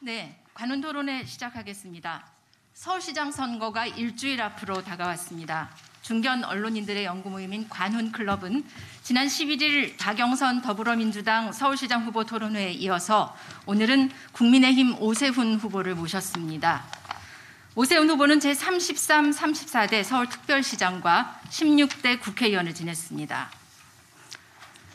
네, 관훈 토론회 시작하겠습니다. 서울시장 선거가 일주일 앞으로 다가왔습니다. 중견 언론인들의 연구 모임인 관훈클럽은 지난 11일 박영선 더불어민주당 서울시장 후보 토론회에 이어서 오늘은 국민의힘 오세훈 후보를 모셨습니다. 오세훈 후보는 제33, 34대 서울특별시장과 16대 국회의원을 지냈습니다.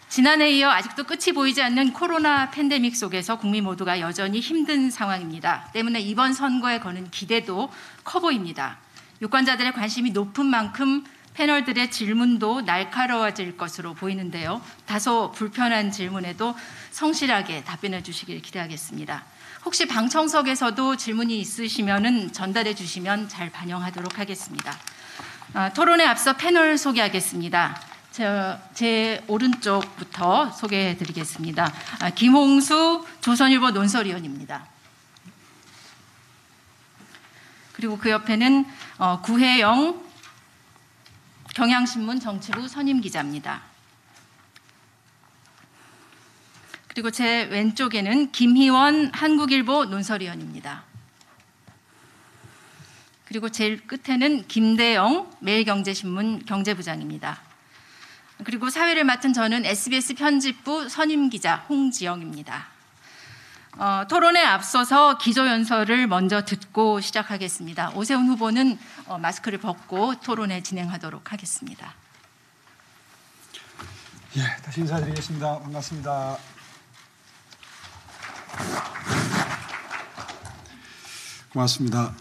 지난해에 이어 아직도 끝이 보이지 않는 코로나 팬데믹 속에서 국민 모두가 여전히 힘든 상황입니다. 때문에 이번 선거에 거는 기대도 커 보입니다. 유권자들의 관심이 높은 만큼 패널들의 질문도 날카로워질 것으로 보이는데요. 다소 불편한 질문에도 성실하게 답변해 주시길 기대하겠습니다. 혹시 방청석에서도 질문이 있으시면 전달해 주시면 잘 반영하도록 하겠습니다. 토론에 앞서 패널 소개하겠습니다. 제 오른쪽부터 소개해 드리겠습니다. 김홍수 조선일보 논설위원입니다. 그리고 그 옆에는 구혜영 경향신문 정치부 선임기자입니다. 그리고 제 왼쪽에는 김희원 한국일보 논설위원입니다. 그리고 제일 끝에는 김대영 매일경제신문 경제부장입니다. 그리고 사회를 맡은 저는 SBS 편집부 선임기자 홍지영입니다. 토론에 앞서서 기조연설을 먼저 듣고 시작하겠습니다. 오세훈 후보는 마스크를 벗고 토론회 진행하도록 하겠습니다. 예, 다시 인사드리겠습니다. 반갑습니다. 고맙습니다.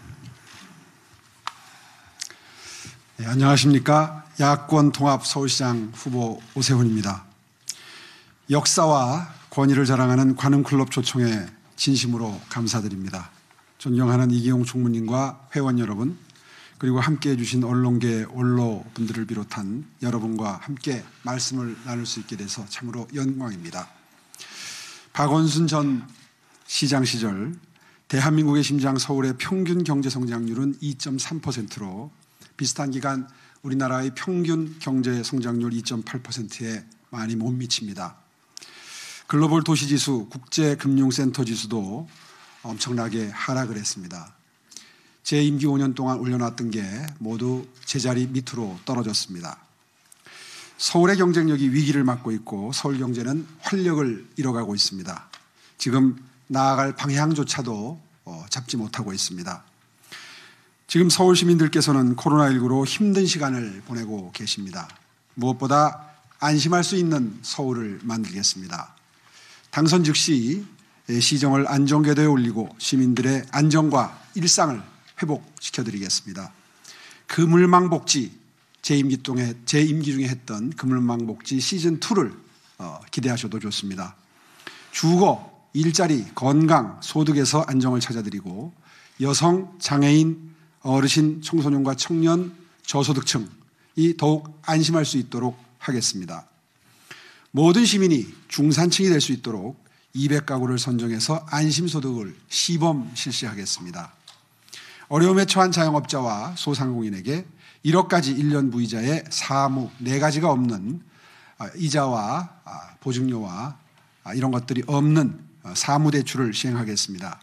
네, 안녕하십니까? 야권 통합 서울시장 후보 오세훈입니다. 역사와 권위를 자랑하는 관훈클럽 초청에 진심으로 감사드립니다. 존경하는 이기용 총무님과 회원 여러분, 그리고 함께해 주신 언론계 원로분들을 비롯한 여러분과 함께 말씀을 나눌 수 있게 돼서 참으로 영광입니다. 박원순 전 시장 시절 대한민국의 심장 서울의 평균 경제 성장률은 2.3%로 비슷한 기간 우리나라의 평균 경제 성장률 2.8%에 많이 못 미칩니다. 글로벌 도시지수, 국제금융센터 지수도 엄청나게 하락을 했습니다. 제 임기 5년 동안 올려놨던 게 모두 제자리 밑으로 떨어졌습니다. 서울의 경쟁력이 위기를 맞고 있고 서울 경제는 활력을 잃어가고 있습니다. 지금 나아갈 방향조차도 잡지 못하고 있습니다. 지금 서울 시민들께서는 코로나19로 힘든 시간을 보내고 계십니다. 무엇보다 안심할 수 있는 서울을 만들겠습니다. 당선 즉시 시정을 안전궤도에 올리고 시민들의 안전과 일상을 회복시켜드리겠습니다. 그물망복지, 제 임기 중에 했던 그물망복지 시즌2를 기대하셔도 좋습니다. 주거, 일자리, 건강, 소득에서 안정을 찾아드리고 여성, 장애인, 어르신, 청소년과 청년, 저소득층이 더욱 안심할 수 있도록 하겠습니다. 모든 시민이 중산층이 될 수 있도록 200가구를 선정해서 안심소득을 시범 실시하겠습니다. 어려움에 처한 자영업자와 소상공인에게 1억까지 1년 무이자의 사무 4가지가 없는 이자와 보증료와 이런 것들이 없는 사무대출을 시행하겠습니다.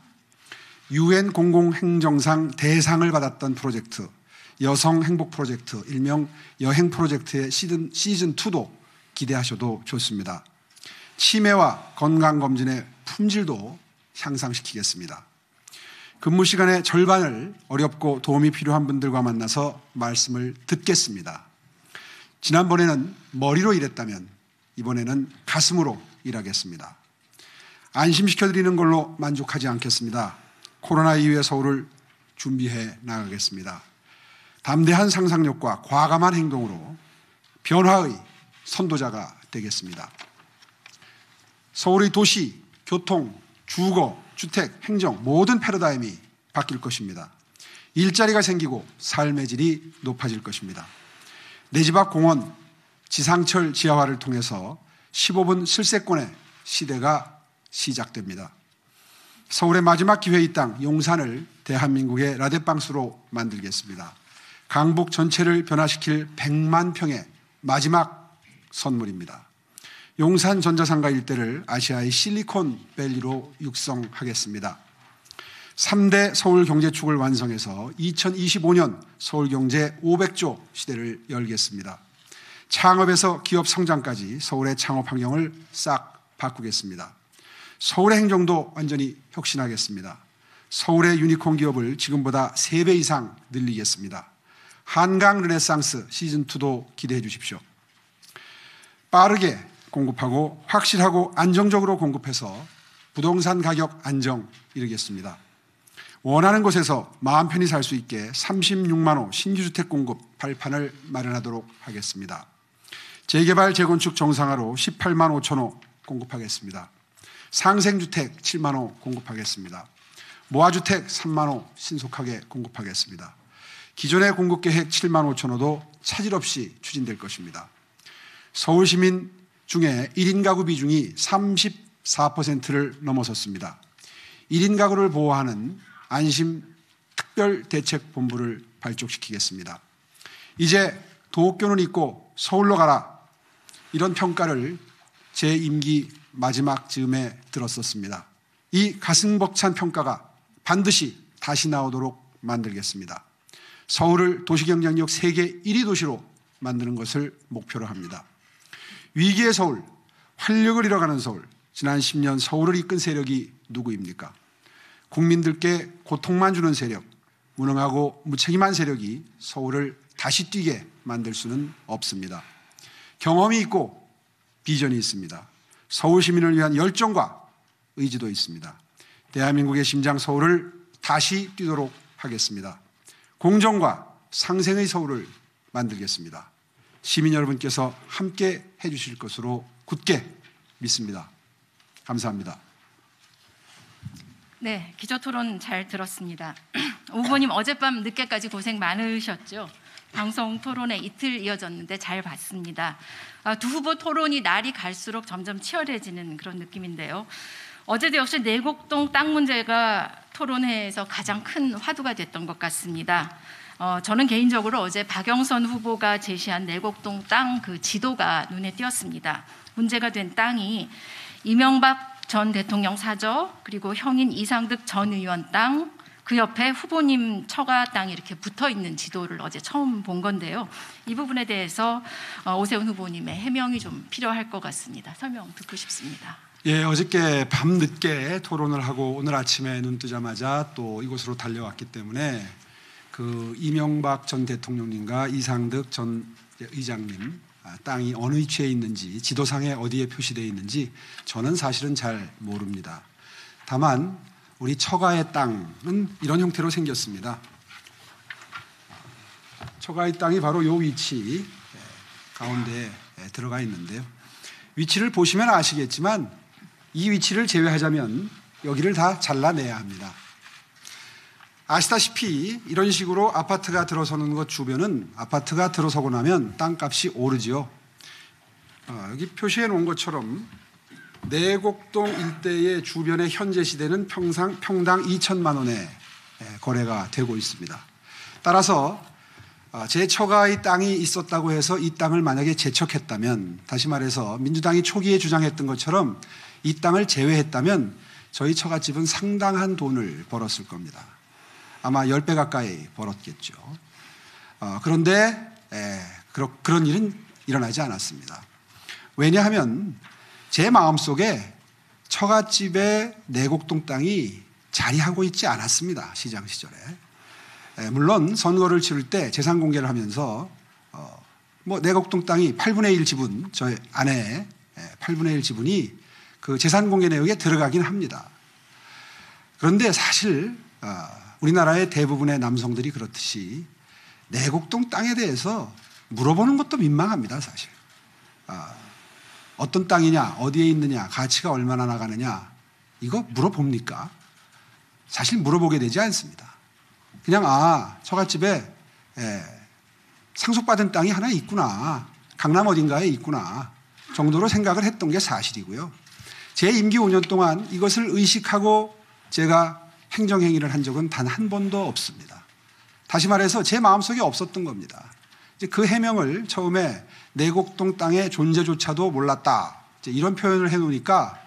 UN 공공행정상 대상을 받았던 프로젝트, 여성행복 프로젝트, 일명 여행 프로젝트의 시즌2도 기대하셔도 좋습니다. 치매와 건강검진의 품질도 향상시키겠습니다. 근무 시간의 절반을 어렵고 도움이 필요한 분들과 만나서 말씀을 듣겠습니다. 지난번에는 머리로 일했다면 이번에는 가슴으로 일하겠습니다. 안심시켜드리는 걸로 만족하지 않겠습니다. 코로나 이후의 서울을 준비해 나가겠습니다. 담대한 상상력과 과감한 행동으로 변화의 선도자가 되겠습니다. 서울의 도시, 교통, 주거, 주택, 행정 모든 패러다임이 바뀔 것입니다. 일자리가 생기고 삶의 질이 높아질 것입니다. 내 집 앞 공원, 지상철 지하화를 통해서 15분 슬세권의 시대가 시작됩니다. 서울의 마지막 기회의 땅 용산을 대한민국의 라데방스로 만들겠습니다. 강북 전체를 변화시킬 100만 평의 마지막 선물입니다. 용산 전자상가 일대를 아시아의 실리콘밸리로 육성하겠습니다. 3대 서울경제축을 완성해서 2025년 서울경제 500조 시대를 열겠습니다. 창업에서 기업 성장까지 서울의 창업 환경을 싹 바꾸겠습니다. 서울의 행정도 완전히 혁신하겠습니다. 서울의 유니콘 기업을 지금보다 3배 이상 늘리겠습니다. 한강 르네상스 시즌2도 기대해 주십시오. 빠르게 공급하고 확실하고 안정적으로 공급해서 부동산 가격 안정 이루겠습니다. 원하는 곳에서 마음 편히 살 수 있게 36만 호 신규주택 공급 발판을 마련하도록 하겠습니다. 재개발 재건축 정상화로 18만 5천 호 공급하겠습니다. 상생주택 7만 호 공급하겠습니다. 모아주택 3만 호 신속하게 공급하겠습니다. 기존의 공급계획 7만 5천 호도 차질 없이 추진될 것입니다. 서울시민 중에 1인 가구 비중이 34%를 넘어섰습니다. 1인 가구를 보호하는 안심 특별대책본부를 발족시키겠습니다. 이제 도쿄는 있고 서울로 가라, 이런 평가를 제 임기 마지막 즈음에 들었었습니다. 이 가슴 벅찬 평가가 반드시 다시 나오도록 만들겠습니다. 서울을 도시경쟁력 세계 1위 도시로 만드는 것을 목표로 합니다. 위기의 서울, 활력을 잃어가는 서울, 지난 10년 서울을 이끈 세력이 누구입니까? 국민들께 고통만 주는 세력, 무능하고 무책임한 세력이 서울을 다시 뛰게 만들 수는 없습니다. 경험이 있고 비전이 있습니다. 서울 시민을 위한 열정과 의지도 있습니다. 대한민국의 심장 서울을 다시 뛰도록 하겠습니다. 공정과 상생의 서울을 만들겠습니다. 시민 여러분께서 함께 해주실 것으로 굳게 믿습니다. 감사합니다. 네, 기조토론 잘 들었습니다. 오 후보님 어젯밤 늦게까지 고생 많으셨죠? 방송 토론에 이틀 이어졌는데 잘 봤습니다. 두 후보 토론이 날이 갈수록 점점 치열해지는 그런 느낌인데요. 어제도 역시 내곡동 땅 문제가 토론회에서 가장 큰 화두가 됐던 것 같습니다. 저는 개인적으로 어제 박영선 후보가 제시한 내곡동 땅 그 지도가 눈에 띄었습니다. 문제가 된 땅이 이명박 전 대통령 사저, 그리고 형인 이상득 전 의원 땅, 그 옆에 후보님 처가 땅이 이렇게 붙어 있는 지도를 어제 처음 본 건데요. 이 부분에 대해서 오세훈 후보님의 해명이 좀 필요할 것 같습니다. 설명 듣고 싶습니다. 예, 어저께 밤늦게 토론을 하고 오늘 아침에 눈 뜨자마자 또 이곳으로 달려왔기 때문에 그 이명박 전 대통령님과 이상득 전 의장님 땅이 어느 위치에 있는지, 지도상에 어디에 표시되어 있는지 저는 사실은 잘 모릅니다. 다만 우리 처가의 땅은 이런 형태로 생겼습니다. 처가의 땅이 바로 이 위치 가운데에 들어가 있는데요. 위치를 보시면 아시겠지만 이 위치를 제외하자면 여기를 다 잘라내야 합니다. 아시다시피 이런 식으로 아파트가 들어서는 것 주변은 아파트가 들어서고 나면 땅값이 오르지요. 여기 표시해 놓은 것처럼 내곡동 일대의 주변의 현재 시대는 평당 2천만 원에 거래가 되고 있습니다. 따라서 제 처가의 땅이 있었다고 해서 이 땅을 만약에 제척했다면, 다시 말해서 민주당이 초기에 주장했던 것처럼 이 땅을 제외했다면 저희 처갓집은 상당한 돈을 벌었을 겁니다. 아마 10배 가까이 벌었겠죠. 그런데 그런 일은 일어나지 않았습니다. 왜냐하면 제 마음속에 처갓집의 내곡동 땅이 자리하고 있지 않았습니다. 시장 시절에. 물론 선거를 치를 때 재산 공개를 하면서 내곡동 땅이 8분의 1 지분, 저희 아내의 8분의 1 지분이 그 재산 공개 내역에 들어가긴 합니다. 그런데 사실 우리나라의 대부분의 남성들이 그렇듯이 내곡동 땅에 대해서 물어보는 것도 민망합니다, 사실. 어떤 땅이냐, 어디에 있느냐, 가치가 얼마나 나가느냐, 이거 물어봅니까? 사실 물어보게 되지 않습니다. 그냥 처갓집에 상속받은 땅이 하나 있구나, 강남 어딘가에 있구나 정도로 생각을 했던 게 사실이고요. 제 임기 5년 동안 이것을 의식하고 제가 행정행위를 한 적은 단 한 번도 없습니다. 다시 말해서 제 마음속에 없었던 겁니다. 이제 그 해명을 처음에 내곡동 땅의 존재조차도 몰랐다, 이제 이런 표현을 해놓으니까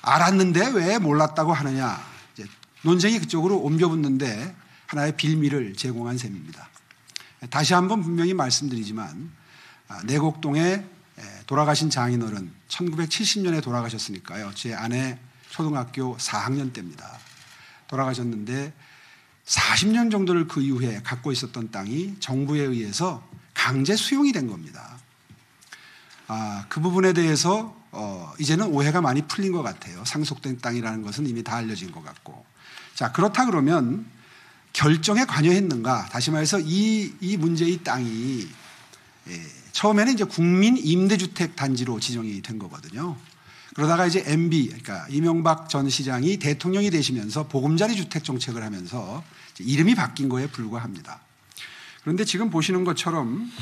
알았는데 왜 몰랐다고 하느냐, 이제 논쟁이 그쪽으로 옮겨붙는데 하나의 빌미를 제공한 셈입니다. 다시 한번 분명히 말씀드리지만 내곡동에 돌아가신 장인어른 1970년에 돌아가셨으니까요. 제 아내 초등학교 4학년 때입니다. 돌아가셨는데 40년 정도를 그 이후에 갖고 있었던 땅이 정부에 의해서 강제 수용이 된 겁니다. 그 부분에 대해서 이제는 오해가 많이 풀린 것 같아요. 상속된 땅이라는 것은 이미 다 알려진 것 같고. 자, 그렇다 그러면 결정에 관여했는가? 다시 말해서 이 문제의 땅이 처음에는 이제 국민 임대주택 단지로 지정이 된 거거든요. 그러다가 이제 MB, 그러니까 이명박 전 시장이 대통령이 되시면서 보금자리 주택 정책을 하면서 이름이 바뀐 거에 불과합니다. 그런데 지금 보시는 것처럼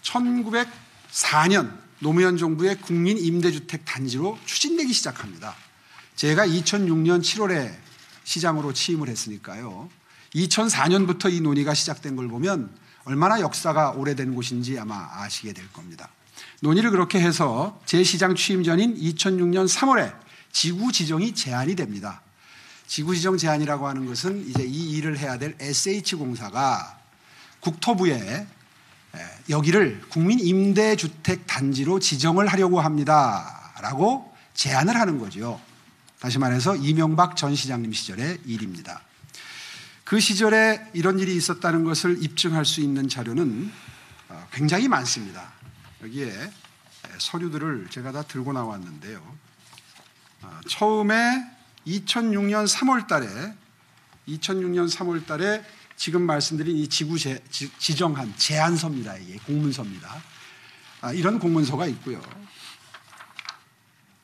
1904년 노무현 정부의 국민 임대주택 단지로 추진되기 시작합니다. 제가 2006년 7월에 시장으로 취임을 했으니까요. 2004년부터 이 논의가 시작된 걸 보면 얼마나 역사가 오래된 곳인지 아마 아시게 될 겁니다. 논의를 그렇게 해서 제 시장 취임 전인 2006년 3월에 지구 지정이 제안이 됩니다. 지구 지정 제안이라고 하는 것은 이제 이 일을 해야 될 SH공사가 국토부에 여기를 국민 임대주택 단지로 지정을 하려고 합니다라고 제안을 하는 거죠. 다시 말해서 이명박 전 시장님 시절의 일입니다. 그 시절에 이런 일이 있었다는 것을 입증할 수 있는 자료는 굉장히 많습니다. 여기에 서류들을 제가 다 들고 나왔는데요. 처음에 2006년 3월 달에 지금 말씀드린 이 지구 지정한 제안서입니다. 이게 공문서입니다. 이런 공문서가 있고요.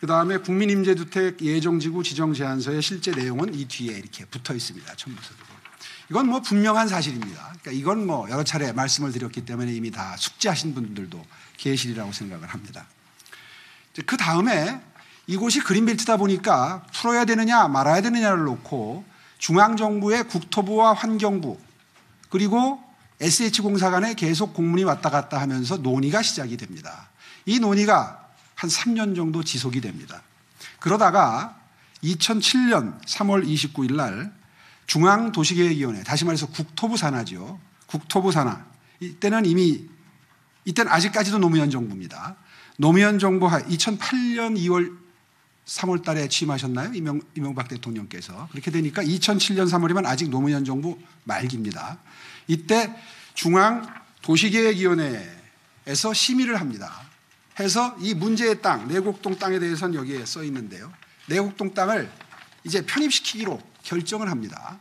그 다음에 국민임대주택 예정지구 지정제안서의 실제 내용은 이 뒤에 이렇게 붙어 있습니다. 첨부서로. 이건 뭐 분명한 사실입니다. 그러니까 이건 뭐 여러 차례 말씀을 드렸기 때문에 이미 다 숙지하신 분들도 계시리라고 생각을 합니다. 그 다음에 이곳이 그린벨트다 보니까 풀어야 되느냐 말아야 되느냐를 놓고 중앙정부의 국토부와 환경부 그리고 SH공사 간에 계속 공문이 왔다 갔다 하면서 논의가 시작이 됩니다. 이 논의가 한 3년 정도 지속이 됩니다. 그러다가 2007년 3월 29일 날 중앙도시계획위원회, 다시 말해서 국토부 산하죠. 국토부 산하. 이때는 아직까지도 노무현 정부입니다. 노무현 정부 2008년 2월 3월 달에 취임하셨나요? 이명박 대통령께서. 그렇게 되니까 2007년 3월이면 아직 노무현 정부 말기입니다. 이때 중앙도시계획위원회에서 심의를 합니다. 해서 이 문제의 땅, 내곡동 땅에 대해서는 여기에 써 있는데요. 내곡동 땅을 이제 편입시키기로 결정을 합니다.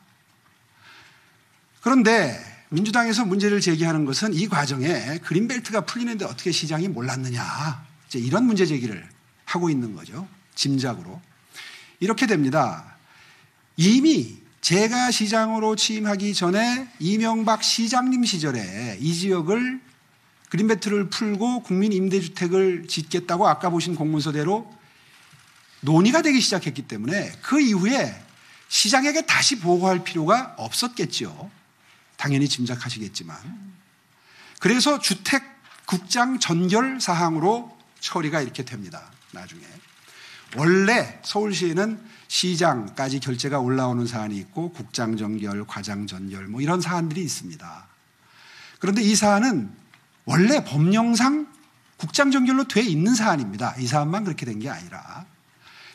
그런데 민주당에서 문제를 제기하는 것은 이 과정에 그린벨트가 풀리는데 어떻게 시장이 몰랐느냐. 이제 이런 문제 제기를 하고 있는 거죠. 짐작으로. 이렇게 됩니다. 이미 제가 시장으로 취임하기 전에 이명박 시장님 시절에 이 지역을 그린벨트를 풀고 국민 임대주택을 짓겠다고 아까 보신 공문서대로 논의가 되기 시작했기 때문에 그 이후에 시장에게 다시 보고할 필요가 없었겠죠. 당연히 짐작하시겠지만. 그래서 주택국장 전결 사항으로 처리가 이렇게 됩니다. 나중에. 원래 서울시에는 시장까지 결재가 올라오는 사안이 있고 국장 전결, 과장 전결 뭐 이런 사안들이 있습니다. 그런데 이 사안은 원래 법령상 국장 전결로 돼 있는 사안입니다. 이 사안만 그렇게 된 게 아니라.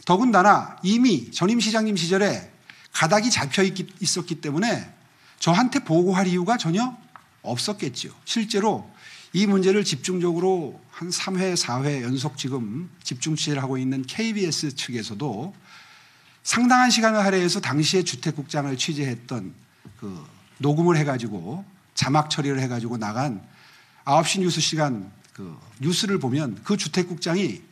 더군다나 이미 전임 시장님 시절에 가닥이 잡혀 있었기 때문에 저한테 보고할 이유가 전혀 없었겠죠. 실제로 이 문제를 집중적으로 한 3회, 4회 연속 지금 집중 취재를 하고 있는 KBS 측에서도 상당한 시간을 할애해서 당시에 주택국장을 취재했던 그 녹음을 해가지고 자막 처리를 해가지고 나간 9시 뉴스 시간 그 뉴스를 보면 그 주택국장이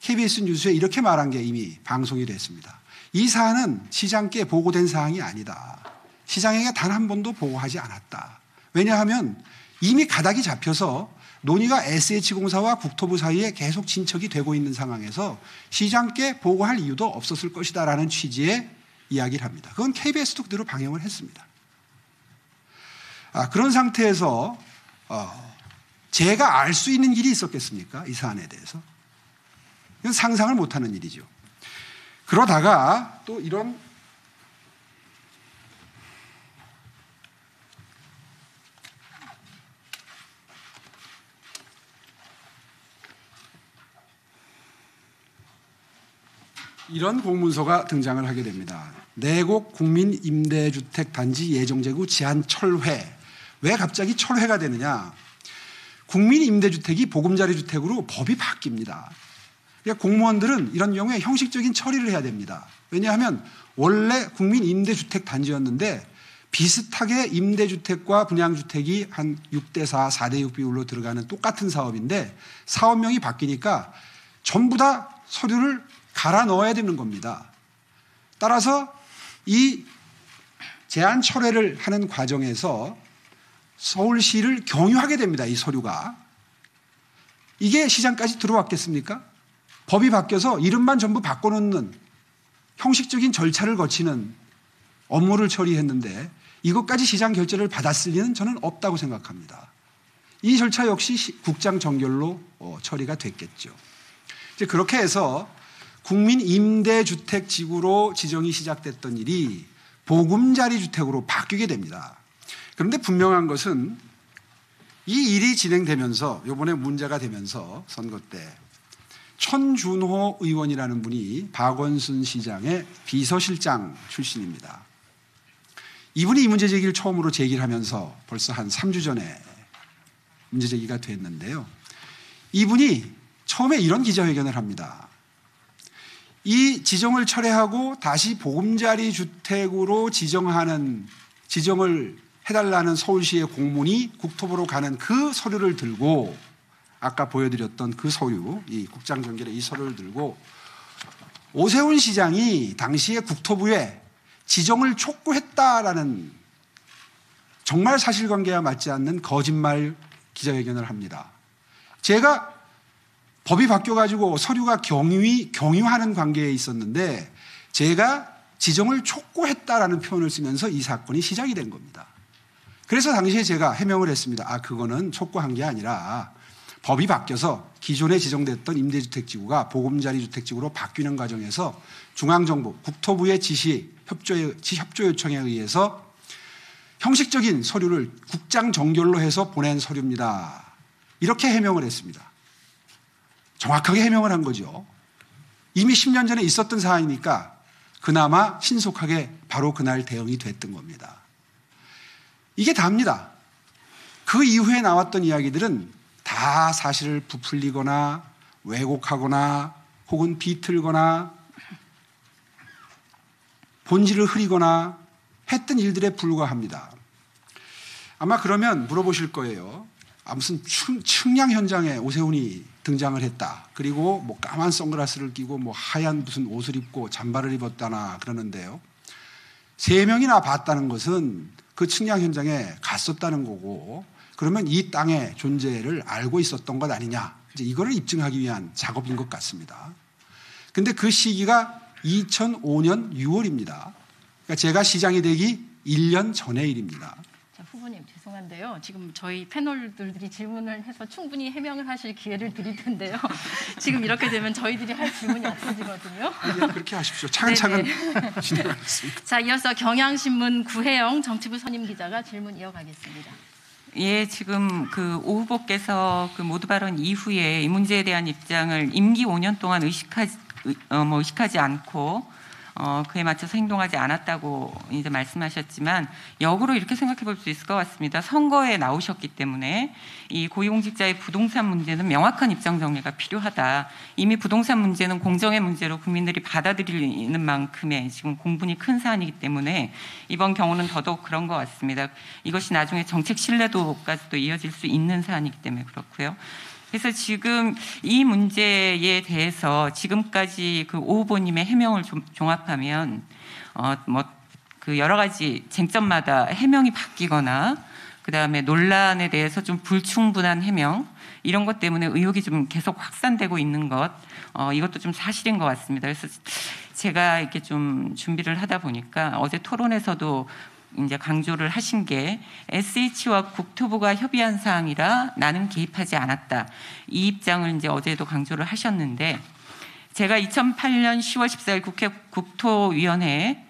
KBS 뉴스에 이렇게 말한 게 이미 방송이 됐습니다. 이 사안은 시장께 보고된 사항이 아니다. 시장에게 단 한 번도 보고하지 않았다. 왜냐하면 이미 가닥이 잡혀서 논의가 SH공사와 국토부 사이에 계속 진척이 되고 있는 상황에서 시장께 보고할 이유도 없었을 것이다라는 취지의 이야기를 합니다. 그건 KBS도 그대로 방영을 했습니다. 그런 상태에서 제가 알 수 있는 일이 있었겠습니까? 이 사안에 대해서. 이건 상상을 못하는 일이죠. 그러다가 또 이런 이런 공문서가 등장을 하게 됩니다. 내곡 국민임대주택단지 예정재구 제한 철회. 왜 갑자기 철회가 되느냐? 국민임대주택이 보금자리주택으로 법이 바뀝니다. 그러니까 공무원들은 이런 경우에 형식적인 처리를 해야 됩니다. 왜냐하면 원래 국민임대주택 단지였는데 비슷하게 임대주택과 분양주택이 한 6대4, 4대6 비율로 들어가는 똑같은 사업인데 사업명이 바뀌니까 전부 다 서류를 갈아 넣어야 되는 겁니다. 따라서 이 제한 철회를 하는 과정에서 서울시를 경유하게 됩니다. 이 서류가. 이게 시장까지 들어왔겠습니까? 법이 바뀌어서 이름만 전부 바꿔놓는 형식적인 절차를 거치는 업무를 처리했는데 이것까지 시장 결재를 받았을 리는 저는 없다고 생각합니다. 이 절차 역시 국장 정결로 처리가 됐겠죠. 이제 그렇게 해서 국민 임대주택 지구로 지정이 시작됐던 일이 보금자리 주택으로 바뀌게 됩니다. 그런데 분명한 것은 이 일이 진행되면서 이번에 문제가 되면서 선거 때 천준호 의원이라는 분이 박원순 시장의 비서실장 출신입니다. 이분이 이 문제 제기를 처음으로 제기를 하면서 벌써 한 3주 전에 문제 제기가 됐는데요. 이분이 처음에 이런 기자회견을 합니다. 이 지정을 철회하고 다시 보금자리 주택으로 지정을 해달라는 서울시의 공문이 국토부로 가는 그 서류를 들고 아까 보여드렸던 그 서류, 이 국장 정결의 이 서류를 들고 오세훈 시장이 당시에 국토부에 지정을 촉구했다라는 정말 사실관계와 맞지 않는 거짓말 기자회견을 합니다. 제가 법이 바뀌어가지고 서류가 경유하는 관계에 있었는데 제가 지정을 촉구했다라는 표현을 쓰면서 이 사건이 시작이 된 겁니다. 그래서 당시에 제가 해명을 했습니다. 그거는 촉구한 게 아니라 법이 바뀌어서 기존에 지정됐던 임대주택지구가 보금자리주택지구로 바뀌는 과정에서 중앙정부, 국토부의 지시, 협조 요청에 의해서 형식적인 서류를 국장 정결로 해서 보낸 서류입니다. 이렇게 해명을 했습니다. 정확하게 해명을 한 거죠. 이미 10년 전에 있었던 사안이니까 그나마 신속하게 바로 그날 대응이 됐던 겁니다. 이게 다입니다. 그 이후에 나왔던 이야기들은 다 사실을 부풀리거나 왜곡하거나 혹은 비틀거나 본질을 흐리거나 했던 일들에 불과합니다. 아마 그러면 물어보실 거예요. 무슨 측량 현장에 오세훈이 등장을 했다. 그리고 뭐 까만 선글라스를 끼고 뭐 하얀 무슨 옷을 입고 잠바를 입었다나 그러는데요. 3명이나 봤다는 것은 그 측량 현장에 갔었다는 거고 그러면 이 땅의 존재를 알고 있었던 것 아니냐. 이제 이거를 입증하기 위한 작업인 것 같습니다. 근데 그 시기가 2005년 6월입니다. 그러니까 제가 시장이 되기 1년 전의 일입니다. 자, 후보님 죄송한데요. 지금 저희 패널들이 질문을 해서 충분히 해명을 하실 기회를 드릴 텐데요. 지금 이렇게 되면 저희들이 할 질문이 없어지거든요. 네, 그렇게 하십시오. 차근차근 진행하겠습니다. 자, 이어서 경향신문 구혜영 정치부 선임 기자가 질문 이어가겠습니다. 예, 지금 오 후보께서 모두 발언 이후에 이 문제에 대한 입장을 임기 5년 동안 의식하지 않고 그에 맞춰서 행동하지 않았다고 이제 말씀하셨지만 역으로 이렇게 생각해 볼 수 있을 것 같습니다. 선거에 나오셨기 때문에 이 고위공직자의 부동산 문제는 명확한 입장 정리가 필요하다. 이미 부동산 문제는 공정의 문제로 국민들이 받아들이는 만큼의 지금 공분이 큰 사안이기 때문에 이번 경우는 더더욱 그런 것 같습니다. 이것이 나중에 정책 신뢰도까지도 이어질 수 있는 사안이기 때문에 그렇고요. 그래서 지금 이 문제에 대해서 지금까지 오 후보님의 해명을 좀 종합하면 여러 가지 쟁점마다 해명이 바뀌거나 그다음에 논란에 대해서 좀 불충분한 해명 이런 것 때문에 의혹이 좀 계속 확산되고 있는 것 이것도 좀 사실인 것 같습니다. 그래서 제가 이렇게 좀 준비를 하다 보니까 어제 토론에서도 이제 강조를 하신 게 SH와 국토부가 협의한 사항이라 나는 개입하지 않았다. 이 입장을 이제 어제도 강조를 하셨는데 제가 2008년 10월 14일 국회 국토위원회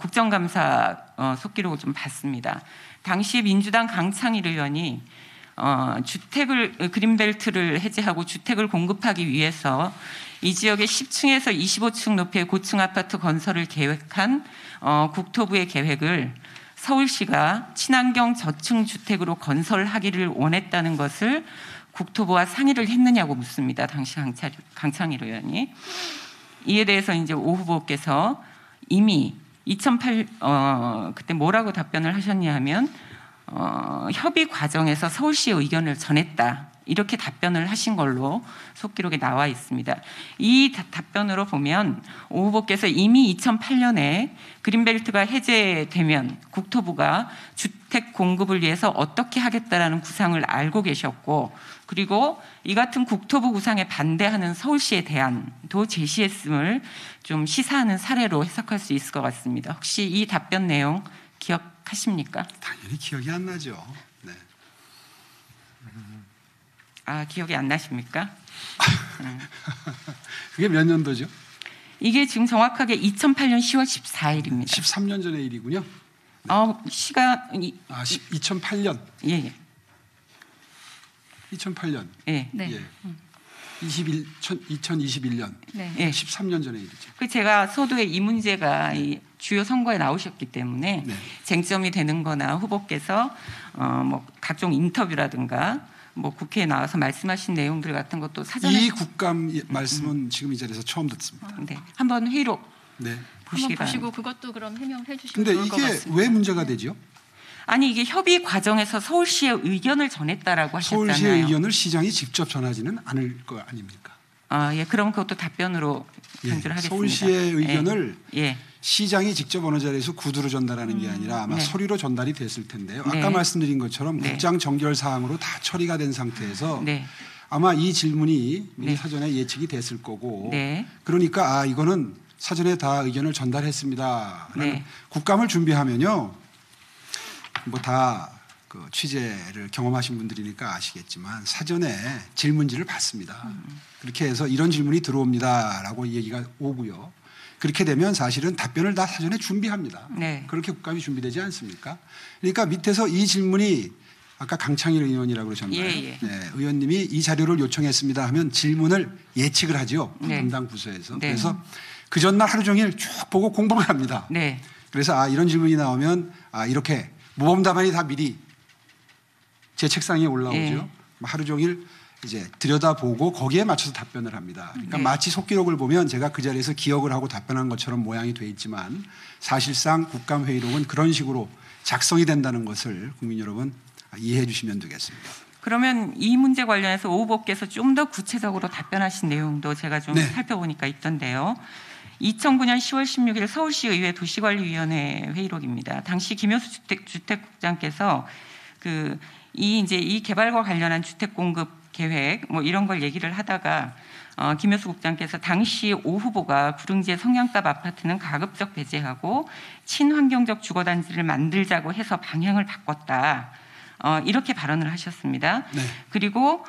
국정감사 속기록을 좀 봤습니다. 당시 민주당 강창일 의원이 주택을 그린벨트를 해제하고 주택을 공급하기 위해서 이 지역에 10층에서 25층 높이의 고층 아파트 건설을 계획한 국토부의 계획을 서울시가 친환경 저층 주택으로 건설하기를 원했다는 것을 국토부와 상의를 했느냐고 묻습니다. 당시 강창일 의원이. 이에 대해서 이제 오 후보께서 이미 2008 그때 뭐라고 답변을 하셨냐 하면 협의 과정에서 서울시의 의견을 전했다. 이렇게 답변을 하신 걸로 속기록에 나와 있습니다. 이 답변으로 보면 오 후보께서 이미 2008년에 그린벨트가 해제되면 국토부가 주택 공급을 위해서 어떻게 하겠다라는 구상을 알고 계셨고, 그리고 이 같은 국토부 구상에 반대하는 서울시에 대안도 제시했음을 좀 시사하는 사례로 해석할 수 있을 것 같습니다. 혹시 이 답변 내용 기억하십니까? 당연히 기억이 안 나죠. 네. 아, 기억이 안 나십니까? 그게 몇 년도죠? 이게 지금 정확하게 2008년 10월 14일입니다. 13년 전의 일이군요. 시간이 2008년. 예. 2008년. 예. 네. 예. 2021년. 네. 예. 13년 전의 일이죠. 그 제가 서두에 이 문제가 이 주요 선거에 나오셨기 때문에 네. 쟁점이 되는 거나 후보께서 뭐 각종 인터뷰라든가 뭐 국회에 나와서 말씀하신 내용들 같은 것도 사전에 이 국감 말씀은 지금 이 자리에서 처음 듣습니다. 네. 한번 회의록 네. 보시기 한번 바랍니다. 보시고 그것도 그럼 해명을 해주시면 근데 좋을 것 이게 같습니다. 왜 문제가 되죠? 아니 이게 협의 과정에서 서울시의 의견을 전했다라고 하셨잖아요. 서울시의 의견을 시장이 직접 전하지는 않을 거 아닙니까? 아, 예. 그럼 그것도 답변으로 예. 간주를 하겠습니다. 서울시의 의견을 예. 시장이 직접 어느 자리에서 구두로 전달하는 게 아니라 아마 네. 서류로 전달이 됐을 텐데요. 네. 아까 말씀드린 것처럼 네. 국장 정결 사항으로 다 처리가 된 상태에서 네. 아마 이 질문이 미리 네. 사전에 예측이 됐을 거고 네. 그러니까 이거는 사전에 다 의견을 전달했습니다. 네. 국감을 준비하면요. 뭐 다 그 취재를 경험하신 분들이니까 아시겠지만 사전에 질문지를 받습니다. 그렇게 해서 이런 질문이 들어옵니다라고 얘기가 오고요. 그렇게 되면 사실은 답변을 다 사전에 준비합니다. 네. 그렇게 국감이 준비되지 않습니까? 그러니까 밑에서 이 질문이 아까 강창일 의원이라고 그러셨나요? 예. 네, 의원님이 이 자료를 요청했습니다 하면 질문을 예측을 하죠. 네. 담당 부서에서. 네. 그래서 그 전날 하루 종일 쭉 보고 공부를 합니다. 네. 그래서 이런 질문이 나오면 이렇게 모범 답안이 다 미리 제 책상에 올라오죠. 예. 하루 종일 이제 들여다보고 거기에 맞춰서 답변을 합니다. 그러니까 네. 마치 속기록을 보면 제가 그 자리에서 기억을 하고 답변한 것처럼 모양이 돼 있지만 사실상 국감회의록은 그런 식으로 작성이 된다는 것을 국민 여러분 이해해 주시면 되겠습니다. 그러면 이 문제 관련해서 오 후보께서 좀 더 구체적으로 답변하신 내용도 제가 좀 네. 살펴보니까 있던데요. 2009년 10월 16일 서울시의회 도시관리위원회 회의록입니다. 당시 김효수 주택국장께서 이 개발과 관련한 주택 공급 계획 뭐 이런 걸 얘기를 하다가 김효수 국장께서 당시 오 후보가 구릉지의 성냥갑 아파트는 가급적 배제하고 친환경적 주거단지를 만들자고 해서 방향을 바꿨다. 이렇게 발언을 하셨습니다. 네. 그리고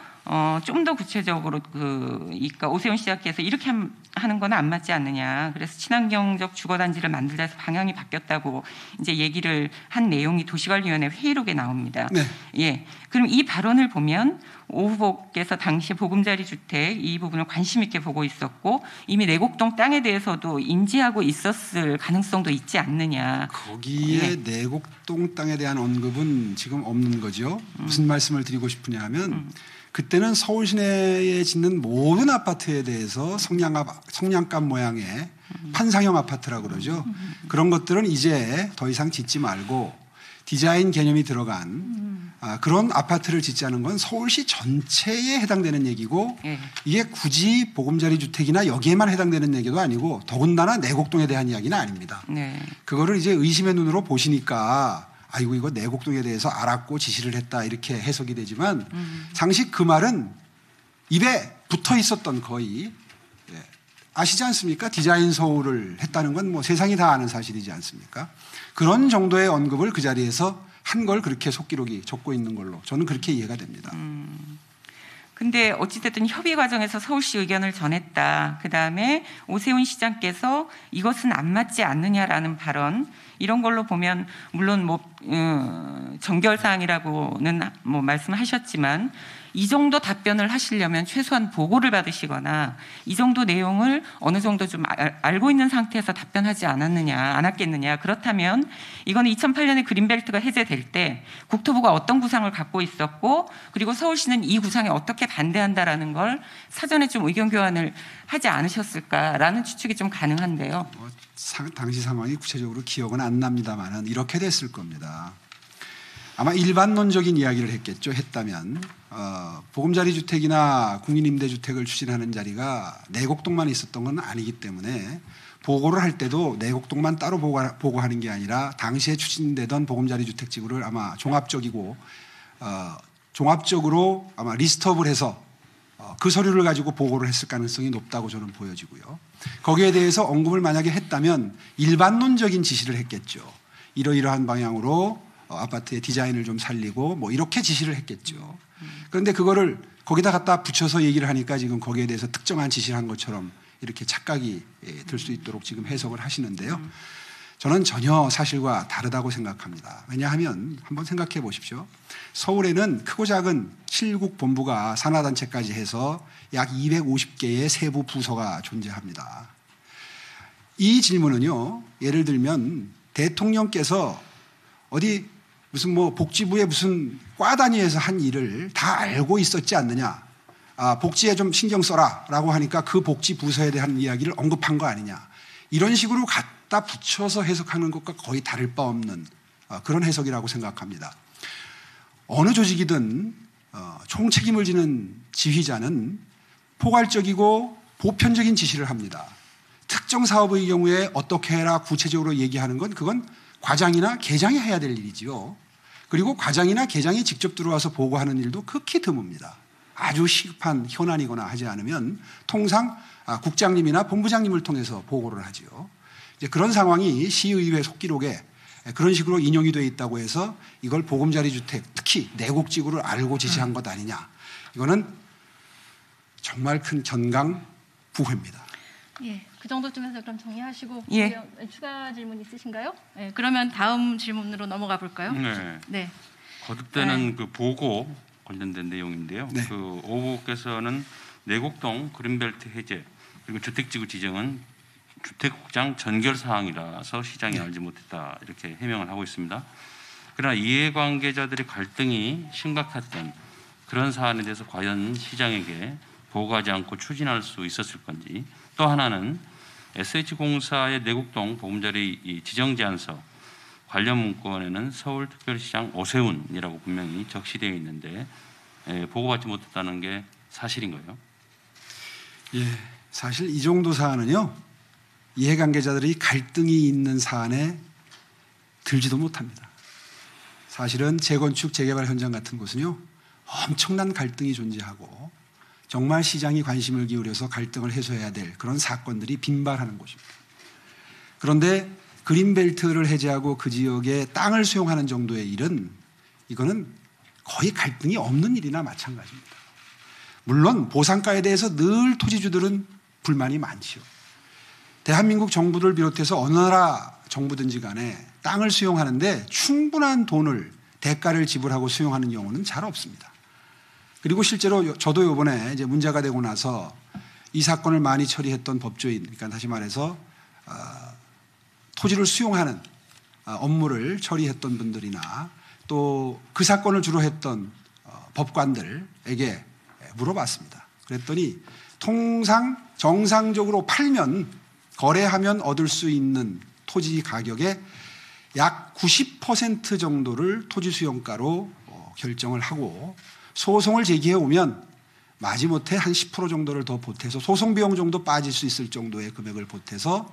좀 더 구체적으로 그러니까 오세훈 시장께서 이렇게 하는 건 안 맞지 않느냐. 그래서 친환경적 주거단지를 만들자 해서 방향이 바뀌었다고 이제 얘기를 한 내용이 도시관리위원회 회의록에 나옵니다. 네. 예. 그럼 이 발언을 보면 오 후보께서 당시 보금자리 주택 이 부분을 관심 있게 보고 있었고 이미 내곡동 땅에 대해서도 인지하고 있었을 가능성도 있지 않느냐. 거기에 내곡동 땅에 대한 언급은 지금 없는 거죠. 무슨 말씀을 드리고 싶으냐 하면 그때는 서울 시내에 짓는 모든 아파트에 대해서 성냥갑 모양의 판상형 아파트라고 그러죠. 그런 것들은 이제 더 이상 짓지 말고 디자인 개념이 들어간 그런 아파트를 짓자는 건 서울시 전체에 해당되는 얘기고 예. 이게 굳이 보금자리 주택이나 여기에만 해당되는 얘기도 아니고 더군다나 내곡동에 대한 이야기는 아닙니다. 네. 그거를 이제 의심의 눈으로 보시니까 아이고 이거 내곡동에 대해서 알았고 지시를 했다 이렇게 해석이 되지만 상식 그 말은 입에 붙어 있었던 거의 아시지 않습니까? 디자인 서울을 했다는 건 뭐 세상이 다 아는 사실이지 않습니까? 그런 정도의 언급을 그 자리에서 한 걸 그렇게 속기록이 적고 있는 걸로 저는 그렇게 이해가 됩니다. 근데 어찌됐든 협의 과정에서 서울시 의견을 전했다. 그다음에 오세훈 시장께서 이것은 안 맞지 않느냐라는 발언, 이런 걸로 보면 물론 정결사항이라고는 말씀하셨지만 이 정도 답변을 하시려면 최소한 보고를 받으시거나 이 정도 내용을 어느 정도 좀 알고 있는 상태에서 답변하지 않았겠느냐. 그렇다면 이거는 2008년에 그린벨트가 해제될 때 국토부가 어떤 구상을 갖고 있었고, 그리고 서울시는 이 구상에 어떻게 반대한다라는 걸 사전에 좀 의견 교환을 하지 않으셨을까라는 추측이 좀 가능한데요. 당시 상황이 구체적으로 기억은 안 납니다만은 이렇게 됐을 겁니다. 아마 일반론적인 이야기를 했다면 보금자리 주택이나 국민임대주택을 추진하는 자리가 내곡동만 있었던 건 아니기 때문에 보고를 할 때도 내곡동만 따로 보고하는 게 아니라 당시에 추진되던 보금자리 주택지구를 아마 종합적으로 아마 리스트업을 해서 그 서류를 가지고 보고를 했을 가능성이 높다고 저는 보여지고요. 거기에 대해서 언급을 만약에 했다면 일반론적인 지시를 했겠죠. 이러이러한 방향으로 아파트의 디자인을 좀 살리고 이렇게 지시를 했겠죠. 그런데 그거를 거기다 갖다 붙여서 얘기를 하니까 지금 거기에 대해서 특정한 지시를 한 것처럼 이렇게 착각이 들 수 있도록 지금 해석을 하시는데요. 저는 전혀 사실과 다르다고 생각합니다. 왜냐하면 한번 생각해 보십시오. 서울에는 크고 작은 실국 본부가 산하단체까지 해서 약 250개의 세부 부서가 존재합니다. 이 질문은요, 예를 들면 대통령께서 어디 무슨 복지부의 무슨 과 단위에서 한 일을 다 알고 있었지 않느냐. 복지에 좀 신경 써라 라고 하니까 그 복지 부서에 대한 이야기를 언급한 거 아니냐. 이런 식으로 갖다 붙여서 해석하는 것과 거의 다를 바 없는 그런 해석이라고 생각합니다. 어느 조직이든 총책임을 지는 지휘자는 포괄적이고 보편적인 지시를 합니다. 특정 사업의 경우에 어떻게 해라 구체적으로 얘기하는 건 그건 과장이나 계장이 해야 될 일이지요. 그리고 과장이나 계장이 직접 들어와서 보고하는 일도 극히 드뭅니다. 아주 시급한 현안이거나 하지 않으면 통상 국장님이나 본부장님을 통해서 보고를 하지요. 이제 그런 상황이 시의회 속기록에 그런 식으로 인용이 되어 있다고 해서 이걸 보금자리 주택, 특히 내곡지구를 알고 지시한 것 아니냐. 이거는 정말 큰 견강부회입니다. 예, 그 정도쯤에서 그럼 정리하시고 예. 추가 질문 있으신가요? 예, 그러면 다음 질문으로 넘어가 볼까요? 네. 거듭되는 그 보고 관련된 내용인데요. 네. 그 오 후보께서는 내곡동 그린벨트 해제 그리고 주택지구 지정은 주택국장 전결 사항이라서 시장이 알지 못했다 이렇게 해명을 하고 있습니다. 그러나 이해관계자들의 갈등이 심각했던 그런 사안에 대해서 과연 시장에게 보고하지 않고 추진할 수 있었을 건지, 또 하나는 SH공사의 내곡동 보금자리 지정 제안서 관련 문건에는 서울특별시장 오세훈이라고 분명히 적시되어 있는데 보고받지 못했다는 게 사실인가요? 예, 사실 이 정도 사안은요, 이해관계자들이 갈등이 있는 사안에 들지도 못합니다. 사실은 재건축, 재개발 현장 같은 곳은요, 엄청난 갈등이 존재하고 정말 시장이 관심을 기울여서 갈등을 해소해야 될 그런 사건들이 빈발하는 곳입니다. 그런데 그린벨트를 해제하고 그 지역에 땅을 수용하는 정도의 일은 이거는 거의 갈등이 없는 일이나 마찬가지입니다. 물론 보상가에 대해서 늘 토지주들은 불만이 많지요. 대한민국 정부를 비롯해서 어느 나라 정부든지 간에 땅을 수용하는데 충분한 돈을 대가를 지불하고 수용하는 경우는 잘 없습니다. 그리고 실제로 저도 이번에 이제 문제가 되고 나서 이 사건을 많이 처리했던 법조인, 그러니까 다시 말해서 토지를 수용하는 업무를 처리했던 분들이나 또 그 사건을 주로 했던 법관들에게 물어봤습니다. 그랬더니 통상 정상적으로 팔면 거래하면 얻을 수 있는 토지 가격의 약 90% 정도를 토지 수용가로 결정을 하고 소송을 제기해 오면 마지못해 한 10% 정도를 더 보태서 소송 비용 정도 빠질 수 있을 정도의 금액을 보태서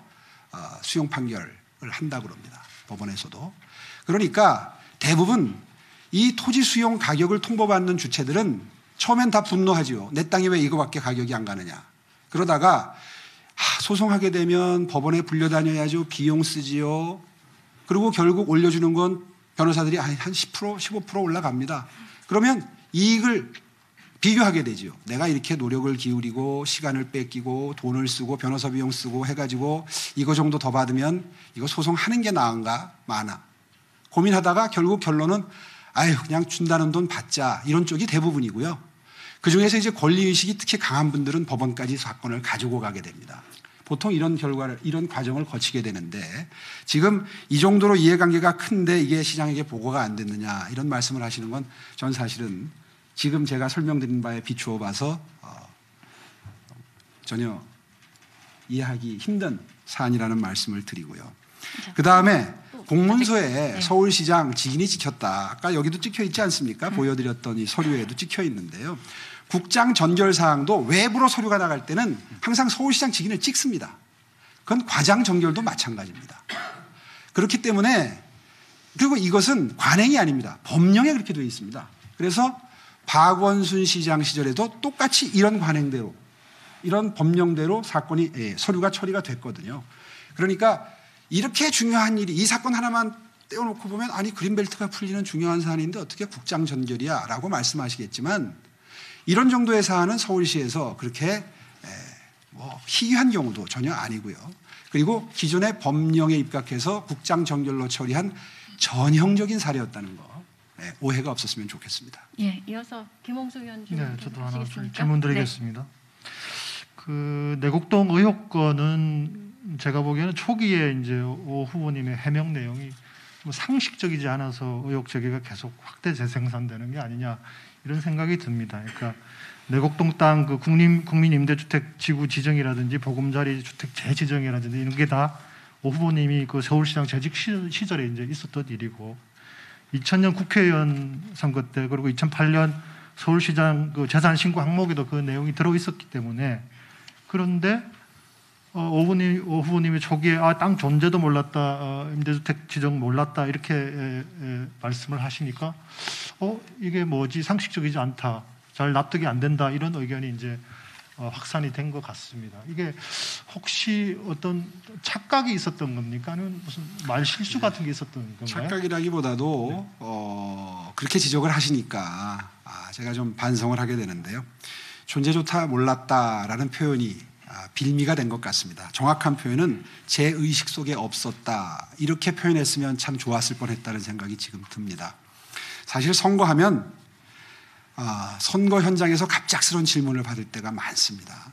수용 판결을 한다고 합니다. 법원에서도. 그러니까 대부분 이 토지 수용 가격을 통보받는 주체들은 처음엔 다 분노하지요. 내 땅이 왜 이거밖에 가격이 안 가느냐. 그러다가 소송하게 되면 법원에 불려다녀야죠. 비용 쓰지요. 그리고 결국 올려주는 건 변호사들이 한 10%, 15% 올라갑니다. 그러면 이익을 비교하게 되지요. 내가 이렇게 노력을 기울이고 시간을 뺏기고 돈을 쓰고 변호사 비용 쓰고 해가지고 이거 정도 더 받으면 이거 소송하는 게 나은가 마나 고민하다가 결국 결론은 아유 그냥 준다는 돈 받자 이런 쪽이 대부분이고요. 그중에서 이제 권리의식이 특히 강한 분들은 법원까지 사건을 가지고 가게 됩니다. 보통 이런 과정을 거치게 되는데 지금 이 정도로 이해관계가 큰데 이게 시장에게 보고가 안 됐느냐 이런 말씀을 하시는 건 전 사실은 지금 제가 설명드린 바에 비추어 봐서 전혀 이해하기 힘든 사안이라는 말씀을 드리고요. 그 다음에 공문서에 서울시장 직인이 찍혔다. 아까 여기도 찍혀 있지 않습니까? 보여드렸던 이 서류에도 찍혀 있는데요. 국장 전결 사항도 외부로 서류가 나갈 때는 항상 서울시장 직인을 찍습니다. 그건 과장 전결도 마찬가지입니다. 그렇기 때문에 그리고 이것은 관행이 아닙니다. 법령에 그렇게 되어 있습니다. 그래서 박원순 시장 시절에도 똑같이 이런 관행대로 이런 법령대로 사건이 서류가 처리가 됐거든요. 그러니까 이렇게 중요한 일이 이 사건 하나만 떼어놓고 보면 아니 그린벨트가 풀리는 중요한 사안인데 어떻게 국장 전결이야 라고 말씀하시겠지만 이런 정도의 사안은 서울시에서 그렇게 뭐 희귀한 경우도 전혀 아니고요. 그리고 기존의 법령에 입각해서 국장 전결로 처리한 전형적인 사례였다는 거 오해가 없었으면 좋겠습니다. 예, 이어서 김홍수 의원 질문 저도 하나 하시겠습니까? 질문드리겠습니다. 그 내곡동 의혹건은 제가 보기에는 초기에 이제 오 후보님의 해명 내용이 뭐 상식적이지 않아서 의혹 제기가 계속 확대 재생산되는 게 아니냐 이런 생각이 듭니다. 그러니까 내곡동 땅 그 국민 임대주택 지구 지정이라든지 보금자리 주택 재지정이라든지 이런 게 다 오 후보님이 그 서울시장 재직 시절에 이제 있었던 일이고 2000년 국회의원 선거 때 그리고 2008년 서울시장 그 재산 신고 항목에도 그 내용이 들어 있었기 때문에 그런데 오 후보님이 초기에 땅 존재도 몰랐다, 임대주택 지정 몰랐다 이렇게 말씀을 하시니까 이게 뭐지 상식적이지 않다, 잘 납득이 안 된다 이런 의견이 이제 확산이 된 것 같습니다. 이게 혹시 어떤 착각이 있었던 겁니까? 아니면 무슨 말 실수 같은 게 있었던 건가요? 착각이라기보다도 그렇게 지적을 하시니까 제가 좀 반성을 하게 되는데요. 존재조차 몰랐다라는 표현이 빌미가 된 것 같습니다. 정확한 표현은 제 의식 속에 없었다 이렇게 표현했으면 참 좋았을 뻔했다는 생각이 지금 듭니다. 사실 선거하면 선거 현장에서 갑작스러운 질문을 받을 때가 많습니다.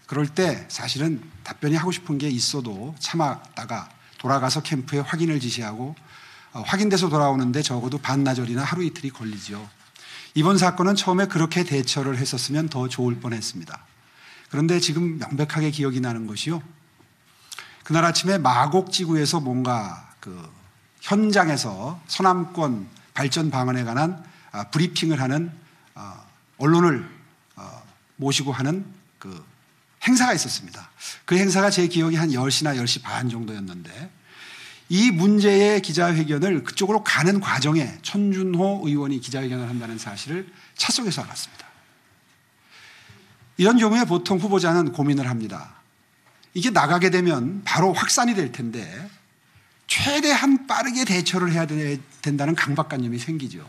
그럴 때 사실은 답변이 하고 싶은 게 있어도 참았다가 돌아가서 캠프에 확인을 지시하고 확인돼서 돌아오는데 적어도 반나절이나 하루 이틀이 걸리죠. 이번 사건은 처음에 그렇게 대처를 했었으면 더 좋을 뻔했습니다. 그런데 지금 명백하게 기억이 나는 것이요. 그날 아침에 마곡지구에서 뭔가 그 현장에서 서남권 발전 방안에 관한 브리핑을 하는 언론을 모시고 하는 그 행사가 있었습니다. 그 행사가 제 기억이 한 10시나 10시 반 정도였는데 이 문제의 기자회견을 그쪽으로 가는 과정에 천준호 의원이 기자회견을 한다는 사실을 차 속에서 알았습니다. 이런 경우에 보통 후보자는 고민을 합니다. 이게 나가게 되면 바로 확산이 될 텐데 최대한 빠르게 대처를 해야 된다는 강박관념이 생기죠.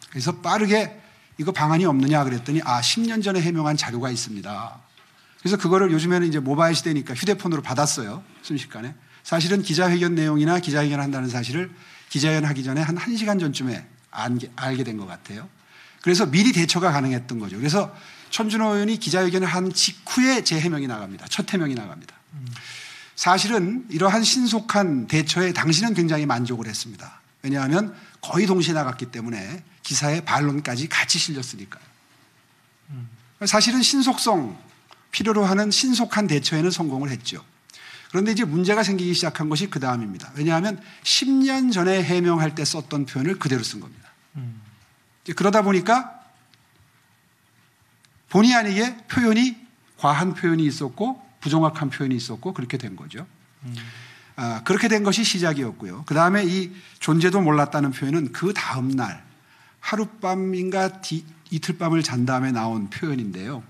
그래서 빠르게 이거 방안이 없느냐 그랬더니 10년 전에 해명한 자료가 있습니다. 그래서 그거를 요즘에는 이제 모바일 시대니까 휴대폰으로 받았어요. 순식간에. 사실은 기자회견 내용이나 기자회견을 한다는 사실을 기자회견 하기 전에 한 1시간 전쯤에 알게 된 것 같아요. 그래서 미리 대처가 가능했던 거죠. 그래서 천준호 의원이 기자회견을 한 직후에 제 해명이 나갑니다. 첫 해명이 나갑니다. 사실은 이러한 신속한 대처에 당신은 굉장히 만족을 했습니다. 왜냐하면 거의 동시에 나갔기 때문에 기사에 반론까지 같이 실렸으니까요. 사실은 신속성 필요로 하는 신속한 대처에는 성공을 했죠. 그런데 이제 문제가 생기기 시작한 것이 그 다음입니다. 왜냐하면 10년 전에 해명할 때 썼던 표현을 그대로 쓴 겁니다. 그러다 보니까 본의 아니게 표현이 과한 표현이 있었고 부정확한 표현이 있었고 그렇게 된 거죠. 그렇게 된 것이 시작이었고요. 그 다음에 이 존재도 몰랐다는 표현은 그 다음 날 하룻밤인가 이틀밤을 잔 다음에 나온 표현인데요.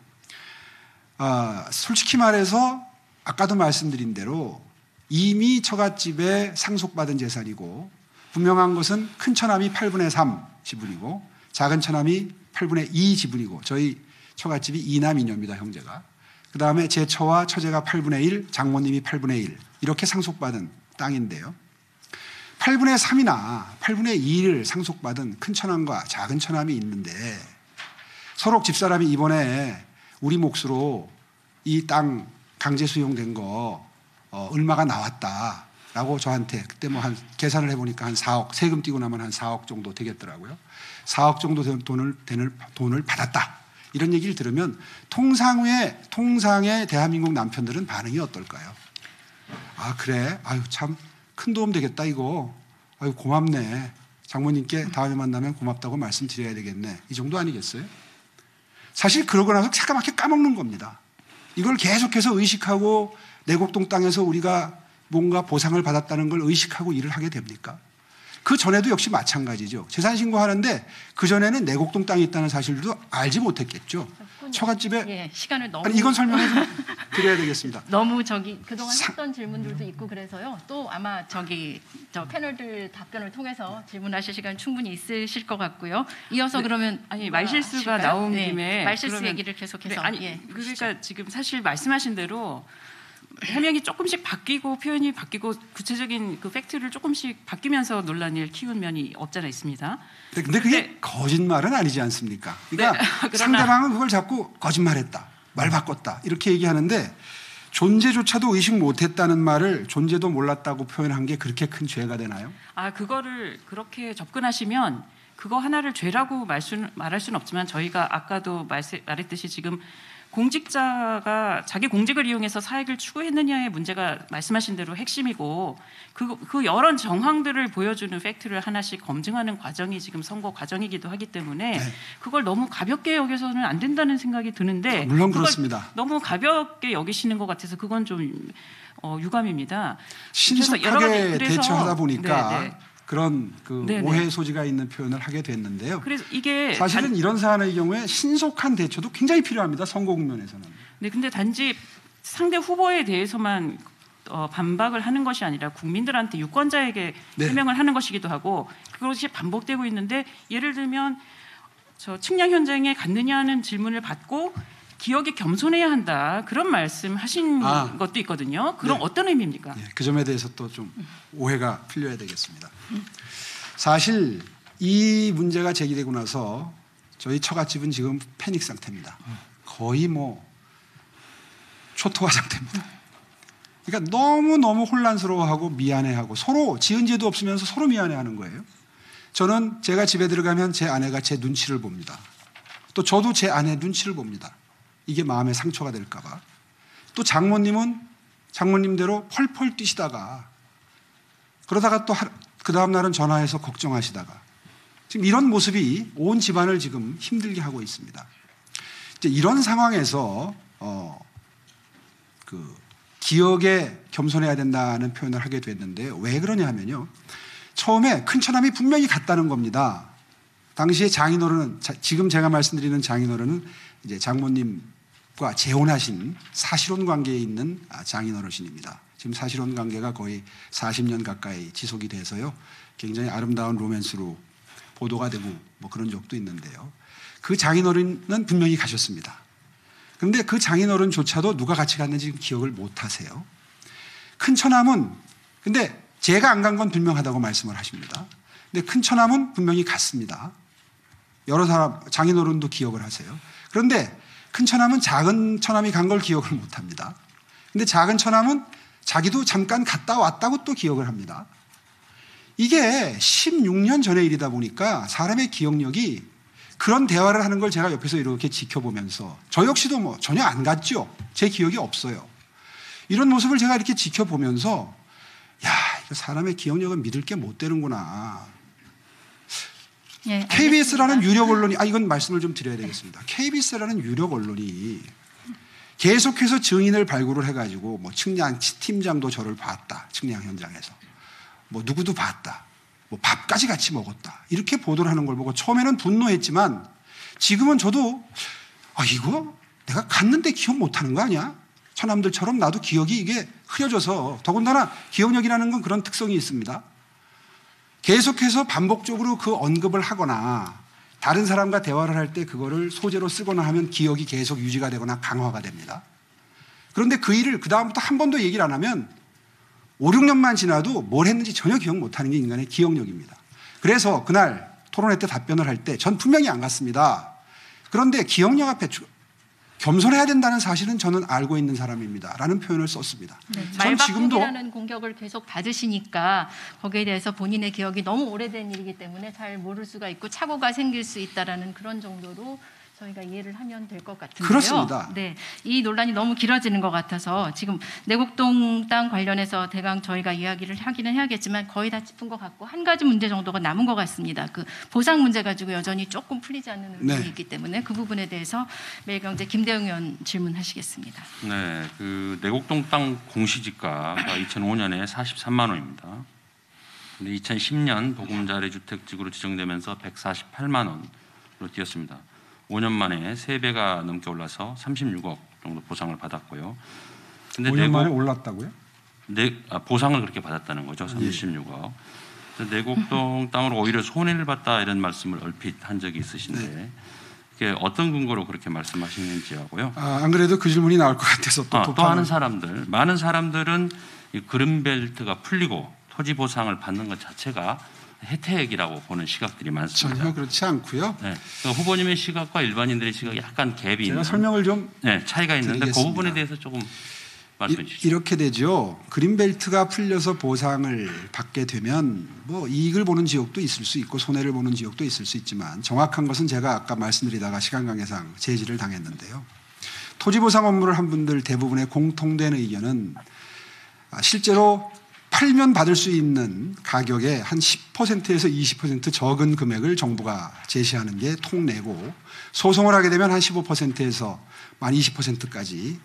솔직히 말해서 아까도 말씀드린 대로 이미 처갓집에 상속받은 재산이고 분명한 것은 큰 처남이 8분의 3 지분이고 작은 처남이 8분의 2 지분이고 저희 처갓집이 2남 2녀입니다. 형제가. 그다음에 제 처와 처제가 8분의 1, 장모님이 8분의 1 이렇게 상속받은 땅인데요. 8분의 3이나 8분의 2를 상속받은 큰 처남과 작은 처남이 있는데 서로 집사람이 이번에 우리 몫으로 이 땅 강제 수용된 거 얼마가 나왔다라고 저한테 그때 뭐 한 계산을 해보니까 한 4억 세금 띄고 나면 한 4억 정도 되겠더라고요. 4억 정도 되는 돈을 받았다. 이런 얘기를 들으면 통상의 대한민국 남편들은 반응이 어떨까요? 아 그래? 아유 참 큰 도움 되겠다 이거. 아유 고맙네. 장모님께 다음에 만나면 고맙다고 말씀드려야 되겠네. 이 정도 아니겠어요? 사실 그러고 나서 새까맣게 까먹는 겁니다. 이걸 계속해서 의식하고 내곡동 땅에서 우리가 뭔가 보상을 받았다는 걸 의식하고 일을 하게 됩니까? 그 전에도 역시 마찬가지죠. 재산 신고하는데 그 전에는 내곡동 땅이 있다는 사실도 알지 못했겠죠. 처갓집에 예, 시간을 너무 아니 이건 설명을 좀 드려야 되겠습니다. 너무 그동안 했던 질문들도 있고 그래서요. 또 아마 저 패널들 답변을 통해서 질문하실 시간 충분히 있으실 것 같고요. 이어서 네, 그러면 아니 말실수가 하실까요? 나온 네, 김에 말실수 그러면- 얘기를 계속해서 네, 아니 예, 그러니까 지금 사실 말씀하신 대로 해명이 조금씩 바뀌고 표현이 바뀌고 구체적인 그 팩트를 조금씩 바뀌면서 논란을 키운 면이 없잖아 있습니다. 근데 그게 거짓말은 아니지 않습니까? 그러니까 네, 그러나- 상대방은 그걸 자꾸 거짓말했다, 말 바꿨다 이렇게 얘기하는데 존재조차도 의식 못했다는 말을 존재도 몰랐다고 표현한 게 그렇게 큰 죄가 되나요? 아 그거를 그렇게 접근하시면 그거 하나를 죄라고 말할 수는 없지만 저희가 아까도 말했듯이 지금 공직자가 자기 공직을 이용해서 사익을 추구했느냐의 문제가 말씀하신 대로 핵심이고 그 여러 정황들을 보여주는 팩트를 하나씩 검증하는 과정이 지금 선거 과정이기도 하기 때문에 네. 그걸 너무 가볍게 여겨서는 안 된다는 생각이 드는데 물론 그걸 그렇습니다. 너무 가볍게 여기시는 것 같아서 그건 좀 유감입니다. 신속하게 그래서 대처하다 보니까 네, 네. 그런 그 네, 네. 오해 소지가 있는 표현을 하게 됐는데요. 그래서 이게 사실은 이런 사안의 경우에 신속한 대처도 굉장히 필요합니다. 선거 국면에서는. 네, 근데 단지 상대 후보에 대해서만 반박을 하는 것이 아니라 국민들한테 유권자에게 네. 해명을 하는 것이기도 하고 그것이 반복되고 있는데 예를 들면 저 측량 현장에 갔느냐 하는 질문을 받고 기억이 겸손해야 한다 그런 말씀하신 것도 있거든요. 그럼 네. 어떤 의미입니까? 그 점에 대해서 또 좀 오해가 풀려야 되겠습니다. 사실 이 문제가 제기되고 나서 저희 처갓집은 지금 패닉 상태입니다. 거의 뭐 초토화 상태입니다. 그러니까 너무너무 혼란스러워하고 미안해하고 서로 지은 죄도 없으면서 서로 미안해하는 거예요. 저는 제가 집에 들어가면 제 아내가 제 눈치를 봅니다. 또 저도 제 아내 눈치를 봅니다. 이게 마음의 상처가 될까 봐. 또 장모님은 장모님대로 펄펄 뛰시다가 그러다가 또 그 다음 날은 전화해서 걱정하시다가 지금 이런 모습이 온 집안을 지금 힘들게 하고 있습니다. 이제 이런 상황에서 그 기억에 겸손해야 된다는 표현을 하게 됐는데요. 왜 그러냐 하면요. 처음에 큰 처남이 분명히 갔다는 겁니다. 당시에 장인어른은 지금 제가 말씀드리는 장인어른은 이제 장모님과 재혼하신 사실혼 관계에 있는 장인어르신입니다. 지금 사실혼 관계가 거의 40년 가까이 지속이 돼서요. 굉장히 아름다운 로맨스로 보도가 되고 뭐 그런 적도 있는데요. 그 장인어른은 분명히 가셨습니다. 그런데 그 장인어른조차도 누가 같이 갔는지 지금 기억을 못 하세요. 큰 처남은 근데 제가 안 간 건 분명하다고 말씀을 하십니다. 근데 큰 처남은 분명히 갔습니다. 여러 사람 장인어른도 기억을 하세요. 그런데 큰 처남은 작은 처남이 간 걸 기억을 못 합니다. 근데 작은 처남은 자기도 잠깐 갔다 왔다고 또 기억을 합니다. 이게 16년 전의 일이다 보니까 사람의 기억력이 그런 대화를 하는 걸 제가 옆에서 이렇게 지켜보면서 저 역시도 뭐 전혀 안 갔죠. 제 기억이 없어요. 이런 모습을 제가 이렇게 지켜보면서 야, 이거 사람의 기억력은 믿을 게 못 되는구나. 예, KBS라는 알겠습니다. 유력 언론이 이건 말씀을 좀 드려야 되겠습니다. KBS라는 유력 언론이 계속해서 증인을 발굴을 해가지고 뭐 측량 팀장도 저를 봤다. 측량 현장에서 뭐 누구도 봤다. 뭐 밥까지 같이 먹었다. 이렇게 보도를 하는 걸 보고 처음에는 분노했지만 지금은 저도 이거 내가 갔는데 기억 못하는 거 아니야? 처남들처럼 나도 기억이 이게 흐려져서 더군다나 기억력이라는 건 그런 특성이 있습니다. 계속해서 반복적으로 그 언급을 하거나 다른 사람과 대화를 할 때 그거를 소재로 쓰거나 하면 기억이 계속 유지가 되거나 강화가 됩니다. 그런데 그 일을 그 다음부터 한 번도 얘기를 안 하면 5, 6년만 지나도 뭘 했는지 전혀 기억 못하는 게 인간의 기억력입니다. 그래서 그날 토론회 때 답변을 할 때 전 분명히 안 갔습니다. 그런데 기억력 앞에 겸손해야 된다는 사실은 저는 알고 있는 사람입니다. 라는 표현을 썼습니다. 네, 전 지금도 말바꾸기라는 공격을 계속 받으시니까 거기에 대해서 본인의 기억이 너무 오래된 일이기 때문에 잘 모를 수가 있고 착오가 생길 수 있다라는 그런 정도로 저희가 이해를 하면 될 것 같은데요. 그렇습니다. 네, 이 논란이 너무 길어지는 것 같아서 지금 내곡동 땅 관련해서 대강 저희가 이야기를 하기는 해야겠지만 거의 다 짚은 것 같고 한 가지 문제 정도가 남은 것 같습니다. 그 보상 문제 가지고 여전히 조금 풀리지 않는 의문이 네. 있기 때문에 그 부분에 대해서 매일경제 김대영 의원 질문하시겠습니다. 네, 그 내곡동 땅 공시지가가 2005년에 43만 원입니다. 근데 2010년 보금자리 주택지구로 지정되면서 148만 원으로 뛰었습니다. 5년 만에 3배가 넘게 올라서 36억 정도 보상을 받았고요. 근데 5년 만에 올랐다고요? 보상을 그렇게 받았다는 거죠. 36억. 내곡동 땅으로 오히려 손해를 봤다 이런 말씀을 얼핏 한 적이 있으신데 그게 어떤 근거로 그렇게 말씀하시는지 하고요. 안 그래도 그 질문이 나올 것 같아서 또 많은 사람들은 이 그린벨트가 풀리고 토지 보상을 받는 것 자체가 혜택이라고 보는 시각들이 많습니다. 전혀 그렇지 않고요. 네, 그러니까 후보님의 시각과 일반인들의 시각이 약간 갭이 제가 있는 설명을 좀 차이가 있는데 그 드리겠습니다. 부분에 대해서 조금 말씀해 주시죠. 이렇게 되죠. 그린벨트가 풀려서 보상을 받게 되면 뭐 이익을 보는 지역도 있을 수 있고 손해를 보는 지역도 있을 수 있지만 정확한 것은 제가 아까 말씀드리다가 시간 관계상 제지를 당했는데요. 토지 보상 업무를 한 분들 대부분의 공통된 의견은 실제로 팔면 받을 수 있는 가격의 한 10%에서 20% 적은 금액을 정부가 제시하는 게 통례고 소송을 하게 되면 한 15%에서 만 20%까지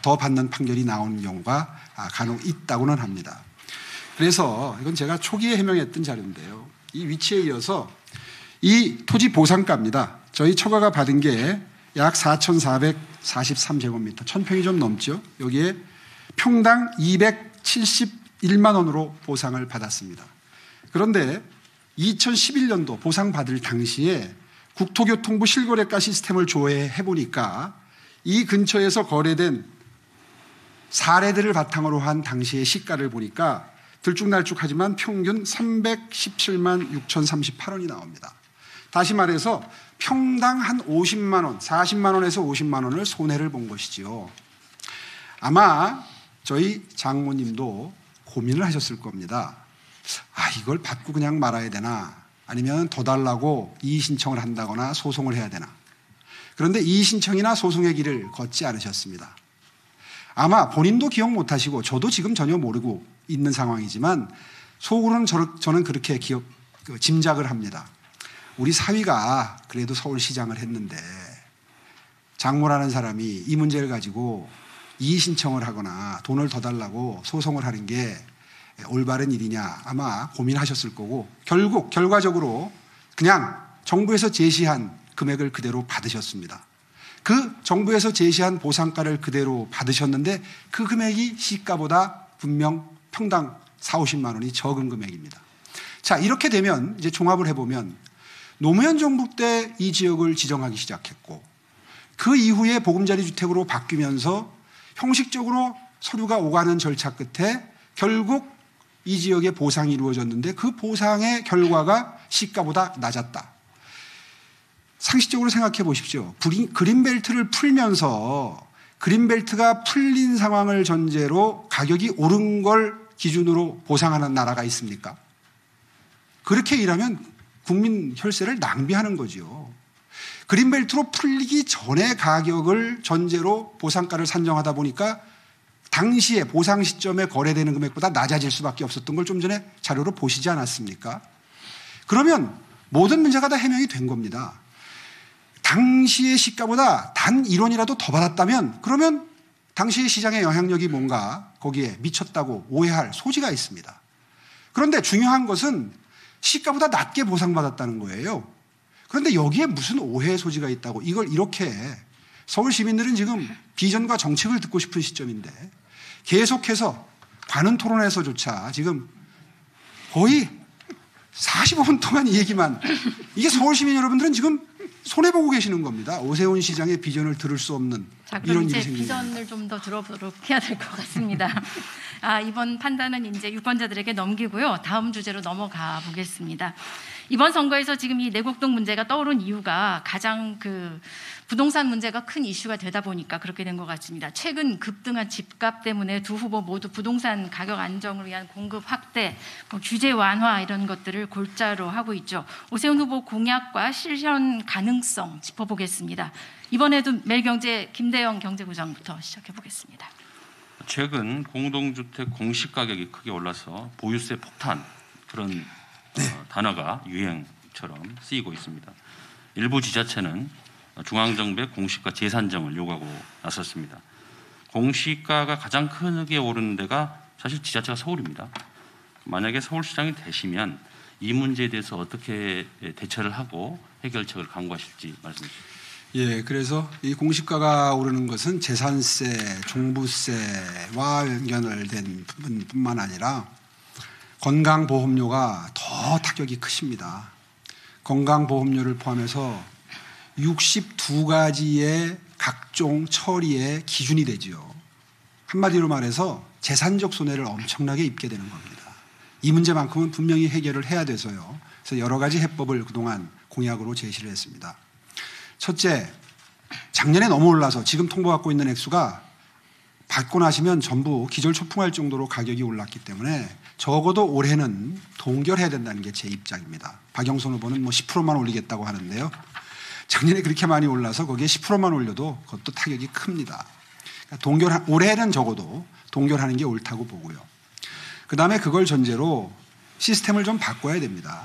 더 받는 판결이 나오는 경우가 간혹 있다고는 합니다. 그래서 이건 제가 초기에 해명했던 자료인데요. 이 위치에 이어서 이 토지 보상가입니다. 저희 처가가 받은 게 약 4,443제곱미터, 1,000평이 좀 넘죠. 여기에 평당 271만 원으로 보상을 받았습니다. 그런데 2011년도 보상받을 당시에 국토교통부 실거래가 시스템을 조회해 보니까 이 근처에서 거래된 사례들을 바탕으로 한 당시의 시가를 보니까 들쭉날쭉하지만 평균 317만 6,038원이 나옵니다. 다시 말해서 평당 한 50만 원, 40만 원에서 50만 원을 손해를 본 것이지요. 아마 저희 장모님도 고민을 하셨을 겁니다. 이걸 받고 그냥 말아야 되나 아니면 더 달라고 이의 신청을 한다거나 소송을 해야 되나. 그런데 이의 신청이나 소송의 길을 걷지 않으셨습니다. 아마 본인도 기억 못하시고 저도 지금 전혀 모르고 있는 상황이지만 속으로는 저는 그렇게 짐작을 합니다. 우리 사위가 그래도 서울시장을 했는데 장모라는 사람이 이 문제를 가지고 이의 신청을 하거나 돈을 더 달라고 소송을 하는 게 올바른 일이냐 아마 고민하셨을 거고 결과적으로 그냥 정부에서 제시한 금액을 그대로 받으셨습니다. 그 정부에서 제시한 보상가를 그대로 받으셨는데 그 금액이 시가보다 분명 평당 4, 50만 원이 적은 금액입니다. 자, 이렇게 되면 이제 종합을 해보면 노무현 정부 때 이 지역을 지정하기 시작했고 그 이후에 보금자리 주택으로 바뀌면서 형식적으로 서류가 오가는 절차 끝에 결국 이 지역에 보상이 이루어졌는데 그 보상의 결과가 시가보다 낮았다. 상식적으로 생각해 보십시오. 그린벨트를 풀면서 그린벨트가 풀린 상황을 전제로 가격이 오른 걸 기준으로 보상하는 나라가 있습니까? 그렇게 일하면 국민 혈세를 낭비하는 거죠. 그린벨트로 풀리기 전에 가격을 전제로 보상가를 산정하다 보니까 당시에 보상 시점에 거래되는 금액보다 낮아질 수밖에 없었던 걸 좀 전에 자료로 보시지 않았습니까? 그러면 모든 문제가 다 해명이 된 겁니다. 당시의 시가보다 단 1원이라도 더 받았다면 그러면 당시의 시장의 영향력이 뭔가 거기에 미쳤다고 오해할 소지가 있습니다. 그런데 중요한 것은 시가보다 낮게 보상받았다는 거예요. 그런데 여기에 무슨 오해의 소지가 있다고 이걸 이렇게 서울 시민들은 지금 비전과 정책을 듣고 싶은 시점인데 계속해서 관훈 토론에서조차 지금 거의 45분 동안 이 얘기만. 이게 서울 시민 여러분들은 지금 손해보고 계시는 겁니다. 오세훈 시장의 비전을 들을 수 없는 자, 그럼 이런 일이 이제 생기는 거예요. 비전을 좀 더 들어보도록 해야 될 것 같습니다. 이번 판단은 이제 유권자들에게 넘기고요. 다음 주제로 넘어가 보겠습니다. 이번 선거에서 지금 이 내곡동 문제가 떠오른 이유가 가장 부동산 문제가 큰 이슈가 되다 보니까 그렇게 된 것 같습니다. 최근 급등한 집값 때문에 두 후보 모두 부동산 가격 안정을 위한 공급 확대, 규제 완화 이런 것들을 골자로 하고 있죠. 오세훈 후보 공약과 실현 가능성 짚어보겠습니다. 이번에도 매일경제 김대영 경제부장부터 시작해 보겠습니다. 최근 공동주택 공시가격이 크게 올라서 보유세 폭탄 그런 단어가 유행처럼 쓰이고 있습니다. 일부 지자체는 중앙정부의 공시가 재산정을 요구하고 나섰습니다. 공시가가 가장 크게 오르는 데가 사실 지자체가 서울입니다. 만약에 서울시장이 되시면 이 문제에 대해서 어떻게 대처를 하고 해결책을 강구하실지 말씀해 주십시오. 예, 그래서 이 공시가가 오르는 것은 재산세, 종부세와 연결된 부분뿐만 아니라 건강보험료가 더 타격이 크십니다. 건강보험료를 포함해서 62가지의 각종 처리의 기준이 되지요. 한마디로 말해서 재산적 손해를 엄청나게 입게 되는 겁니다. 이 문제만큼은 분명히 해결을 해야 돼서요. 그래서 여러 가지 해법을 그동안 공약으로 제시를 했습니다. 첫째, 작년에 너무 올라서 지금 통보받고 있는 액수가 받고 나시면 전부 기절초풍할 정도로 가격이 올랐기 때문에 적어도 올해는 동결해야 된다는 게 제 입장입니다. 박영선 후보는 10%만 올리겠다고 하는데요. 작년에 그렇게 많이 올라서 거기에 10%만 올려도 그것도 타격이 큽니다. 그러니까 올해는 적어도 동결하는 게 옳다고 보고요. 그다음에 그걸 전제로 시스템을 좀 바꿔야 됩니다.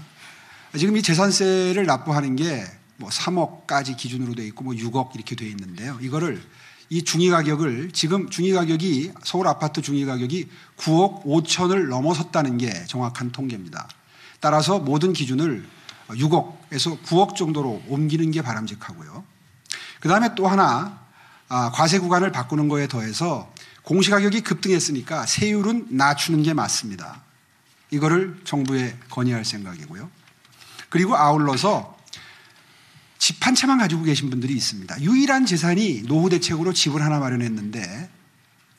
지금 이 재산세를 납부하는 게 3억까지 기준으로 되어 있고 6억 이렇게 되어 있는데요. 이거를 이 중위가격을 지금 중위가격이 서울 아파트 중위가격이 9억 5천을 넘어섰다는 게 정확한 통계입니다. 따라서 모든 기준을 6억에서 9억 정도로 옮기는 게 바람직하고요. 그다음에 또 하나 과세 구간을 바꾸는 거에 더해서 공시가격이 급등했으니까 세율은 낮추는 게 맞습니다. 이거를 정부에 건의할 생각이고요. 그리고 아울러서 집 한 채만 가지고 계신 분들이 있습니다. 유일한 재산이 노후 대책으로 집을 하나 마련했는데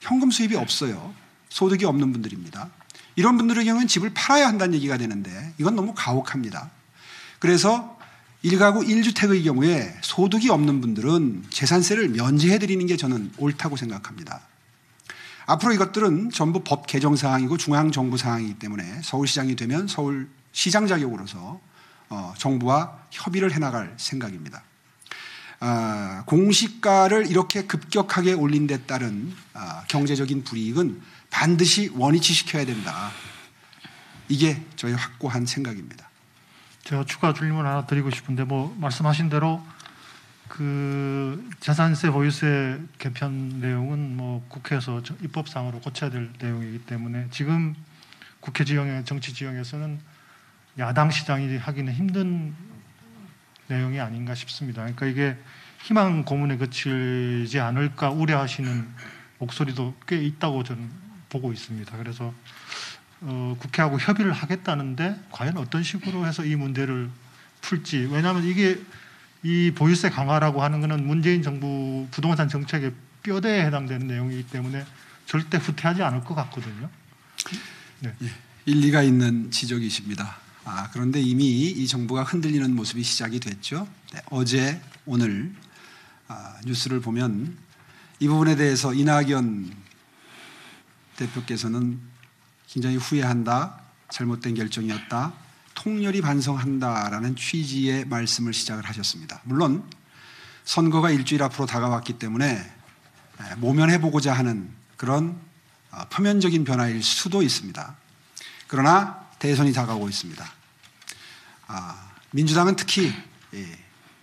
현금 수입이 없어요. 소득이 없는 분들입니다. 이런 분들의 경우는 집을 팔아야 한다는 얘기가 되는데 이건 너무 가혹합니다. 그래서 1가구 1주택의 경우에 소득이 없는 분들은 재산세를 면제해 드리는 게 저는 옳다고 생각합니다. 앞으로 이것들은 전부 법 개정 사항이고 중앙정부 사항이기 때문에 서울시장이 되면 서울시장 자격으로서 정부와 협의를 해나갈 생각입니다. 공시가를 이렇게 급격하게 올린 데 따른 경제적인 불이익은 반드시 원위치시켜야 된다. 이게 저의 확고한 생각입니다. 제가 추가 질문 하나 드리고 싶은데 말씀하신 대로 재산세 보유세 개편 내용은 국회에서 입법상으로 고쳐야 될 내용이기 때문에 지금 국회 지형의 정치 지형에서는 야당 시장이 하기는 힘든 내용이 아닌가 싶습니다. 그러니까 이게 희망 고문에 그치지 않을까 우려하시는 목소리도 꽤 있다고 저는 보고 있습니다. 그래서 국회하고 협의를 하겠다는데 과연 어떤 식으로 해서 이 문제를 풀지. 왜냐하면 이게 이 보유세 강화라고 하는 것은 문재인 정부 부동산 정책의 뼈대에 해당되는 내용이기 때문에 절대 후퇴하지 않을 것 같거든요. 네. 일리가 있는 지적이십니다. 그런데 이미 이 정부가 흔들리는 모습이 시작이 됐죠. 네, 어제 오늘 뉴스를 보면 이 부분에 대해서 이낙연 대표께서는 굉장히 후회한다, 잘못된 결정이었다, 통렬히 반성한다라는 취지의 말씀을 시작을 하셨습니다. 물론 선거가 일주일 앞으로 다가왔기 때문에 모면해보고자 하는 그런 표면적인 변화일 수도 있습니다. 그러나 대선이 다가오고 있습니다. 민주당은 특히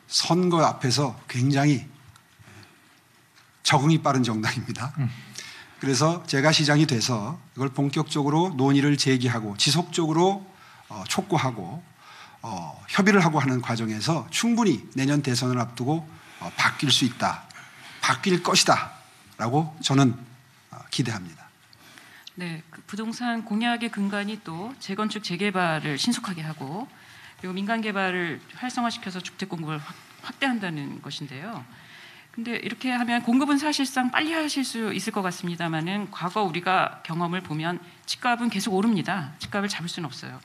선거 앞에서 굉장히 적응이 빠른 정당입니다. 그래서 제가 시장이 돼서 이걸 본격적으로 논의를 제기하고 지속적으로 촉구하고 협의를 하고 하는 과정에서 충분히 내년 대선을 앞두고 바뀔 수 있다, 바뀔 것이다 라고 저는 기대합니다. 네, 그 부동산 공약의 근간이 또 재건축 재개발을 신속하게 하고 그리고 민간 개발을 활성화시켜서 주택 공급을 확대한다는 것인데요. 근데 이렇게 하면 공급은 사실상 빨리 하실 수 있을 것 같습니다만은 과거 우리가 경험을 보면 집값은 계속 오릅니다. 집값을 잡을 수는 없어요.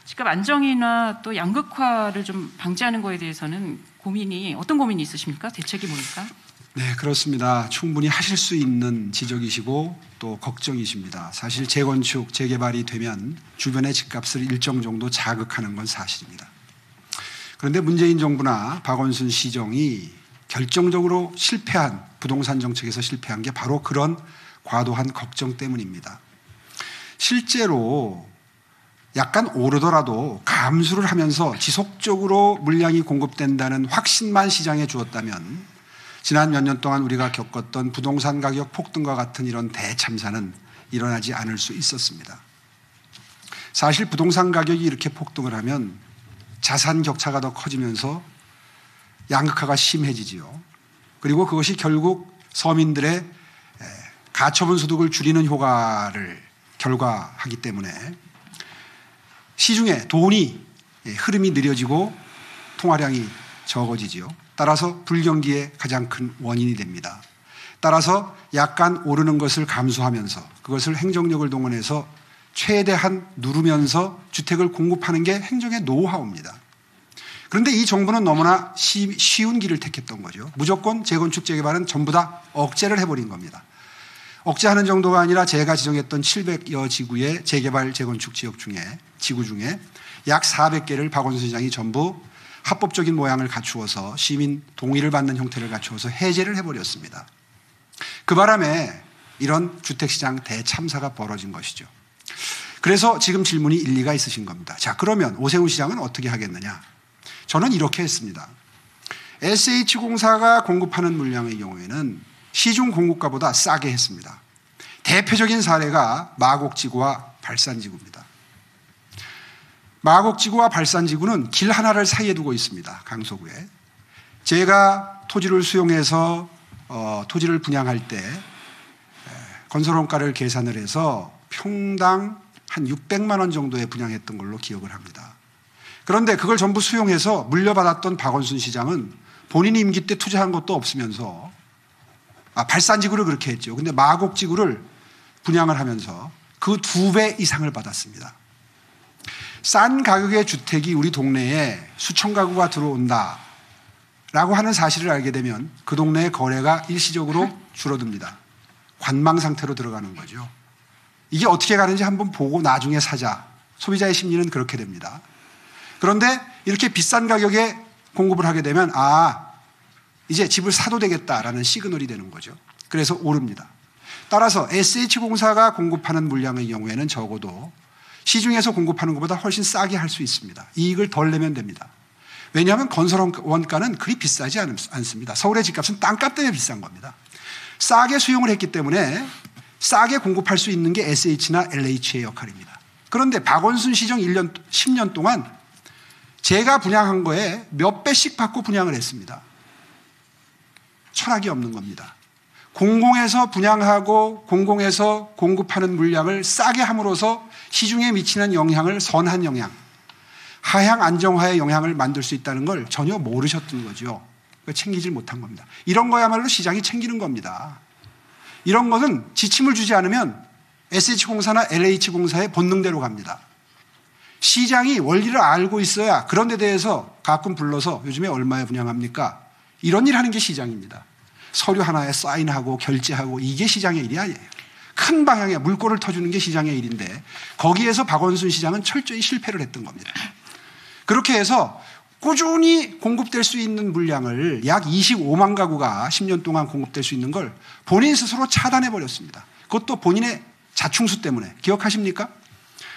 집값 안정이나 또 양극화를 좀 방지하는 거에 대해서는 어떤 고민이 있으십니까? 대책이 뭡니까? 네, 그렇습니다. 충분히 하실 수 있는 지적이시고 또 걱정이십니다. 사실 재건축, 재개발이 되면 주변의 집값을 일정 정도 자극하는 건 사실입니다. 그런데 문재인 정부나 박원순 시정이 결정적으로 실패한 부동산 정책에서 실패한 게 바로 그런 과도한 걱정 때문입니다. 실제로 약간 오르더라도 감수를 하면서 지속적으로 물량이 공급된다는 확신만 시장에 주었다면 지난 몇 년 동안 우리가 겪었던 부동산 가격 폭등과 같은 이런 대참사는 일어나지 않을 수 있었습니다. 사실 부동산 가격이 이렇게 폭등을 하면 자산 격차가 더 커지면서 양극화가 심해지지요. 그리고 그것이 결국 서민들의 가처분 소득을 줄이는 효과를 결과하기 때문에 시중에 돈이 흐름이 느려지고 통화량이 적어지지요. 따라서 불경기의 가장 큰 원인이 됩니다. 따라서 약간 오르는 것을 감수하면서 그것을 행정력을 동원해서 최대한 누르면서 주택을 공급하는 게 행정의 노하우입니다. 그런데 이 정부는 너무나 쉬운 길을 택했던 거죠. 무조건 재건축 재개발은 전부 다 억제를 해버린 겁니다. 억제하는 정도가 아니라 제가 지정했던 700여 지구의 재개발 재건축 지구 중에 약 400개를 박원순 시장이 전부 합법적인 모양을 갖추어서 시민 동의를 받는 형태를 갖추어서 해제를 해버렸습니다. 그 바람에 이런 주택시장 대참사가 벌어진 것이죠. 그래서 지금 질문이 일리가 있으신 겁니다. 자, 그러면 오세훈 시장은 어떻게 하겠느냐? 저는 이렇게 했습니다. SH공사가 공급하는 물량의 경우에는 시중 공급가보다 싸게 했습니다. 대표적인 사례가 마곡지구와 발산지구입니다. 마곡지구와 발산지구는 길 하나를 사이에 두고 있습니다. 강서구에. 제가 토지를 수용해서 토지를 분양할 때 건설원가를 계산을 해서 평당 한 600만 원 정도에 분양했던 걸로 기억을 합니다. 그런데 그걸 전부 수용해서 물려받았던 박원순 시장은 본인이 임기 때 투자한 것도 없으면서 발산지구를 그렇게 했죠. 근데 마곡지구를 분양을 하면서 그 2배 이상을 받았습니다. 싼 가격의 주택이 우리 동네에 수천 가구가 들어온다라고 하는 사실을 알게 되면 그 동네의 거래가 일시적으로 줄어듭니다. 관망 상태로 들어가는 거죠. 이게 어떻게 가는지 한번 보고 나중에 사자. 소비자의 심리는 그렇게 됩니다. 그런데 이렇게 비싼 가격에 공급을 하게 되면 이제 집을 사도 되겠다라는 시그널이 되는 거죠. 그래서 오릅니다. 따라서 SH공사가 공급하는 물량의 경우에는 적어도 시중에서 공급하는 것보다 훨씬 싸게 할 수 있습니다. 이익을 덜 내면 됩니다. 왜냐하면 건설 원가는 그리 비싸지 않습니다. 서울의 집값은 땅값 때문에 비싼 겁니다. 싸게 수용을 했기 때문에 싸게 공급할 수 있는 게 SH나 LH의 역할입니다. 그런데 박원순 시정 10년 동안 제가 분양한 거에 몇 배씩 받고 분양을 했습니다. 철학이 없는 겁니다. 공공에서 분양하고 공공에서 공급하는 물량을 싸게 함으로써 시중에 미치는 영향을 선한 영향, 하향 안정화의 영향을 만들 수 있다는 걸 전혀 모르셨던 거죠. 챙기질 못한 겁니다. 이런 거야말로 시장이 챙기는 겁니다. 이런 것은 지침을 주지 않으면 SH공사나 LH공사의 본능대로 갑니다. 시장이 원리를 알고 있어야 그런 데 대해서 가끔 불러서 요즘에 얼마에 분양합니까? 이런 일 하는 게 시장입니다. 서류 하나에 사인하고 결제하고 이게 시장의 일이 아니에요. 큰 방향에 물꼬를 터주는 게 시장의 일인데 거기에서 박원순 시장은 철저히 실패를 했던 겁니다. 그렇게 해서 꾸준히 공급될 수 있는 물량을 약 25만 가구가 10년 동안 공급될 수 있는 걸 본인 스스로 차단해버렸습니다. 그것도 본인의 자충수 때문에. 기억하십니까?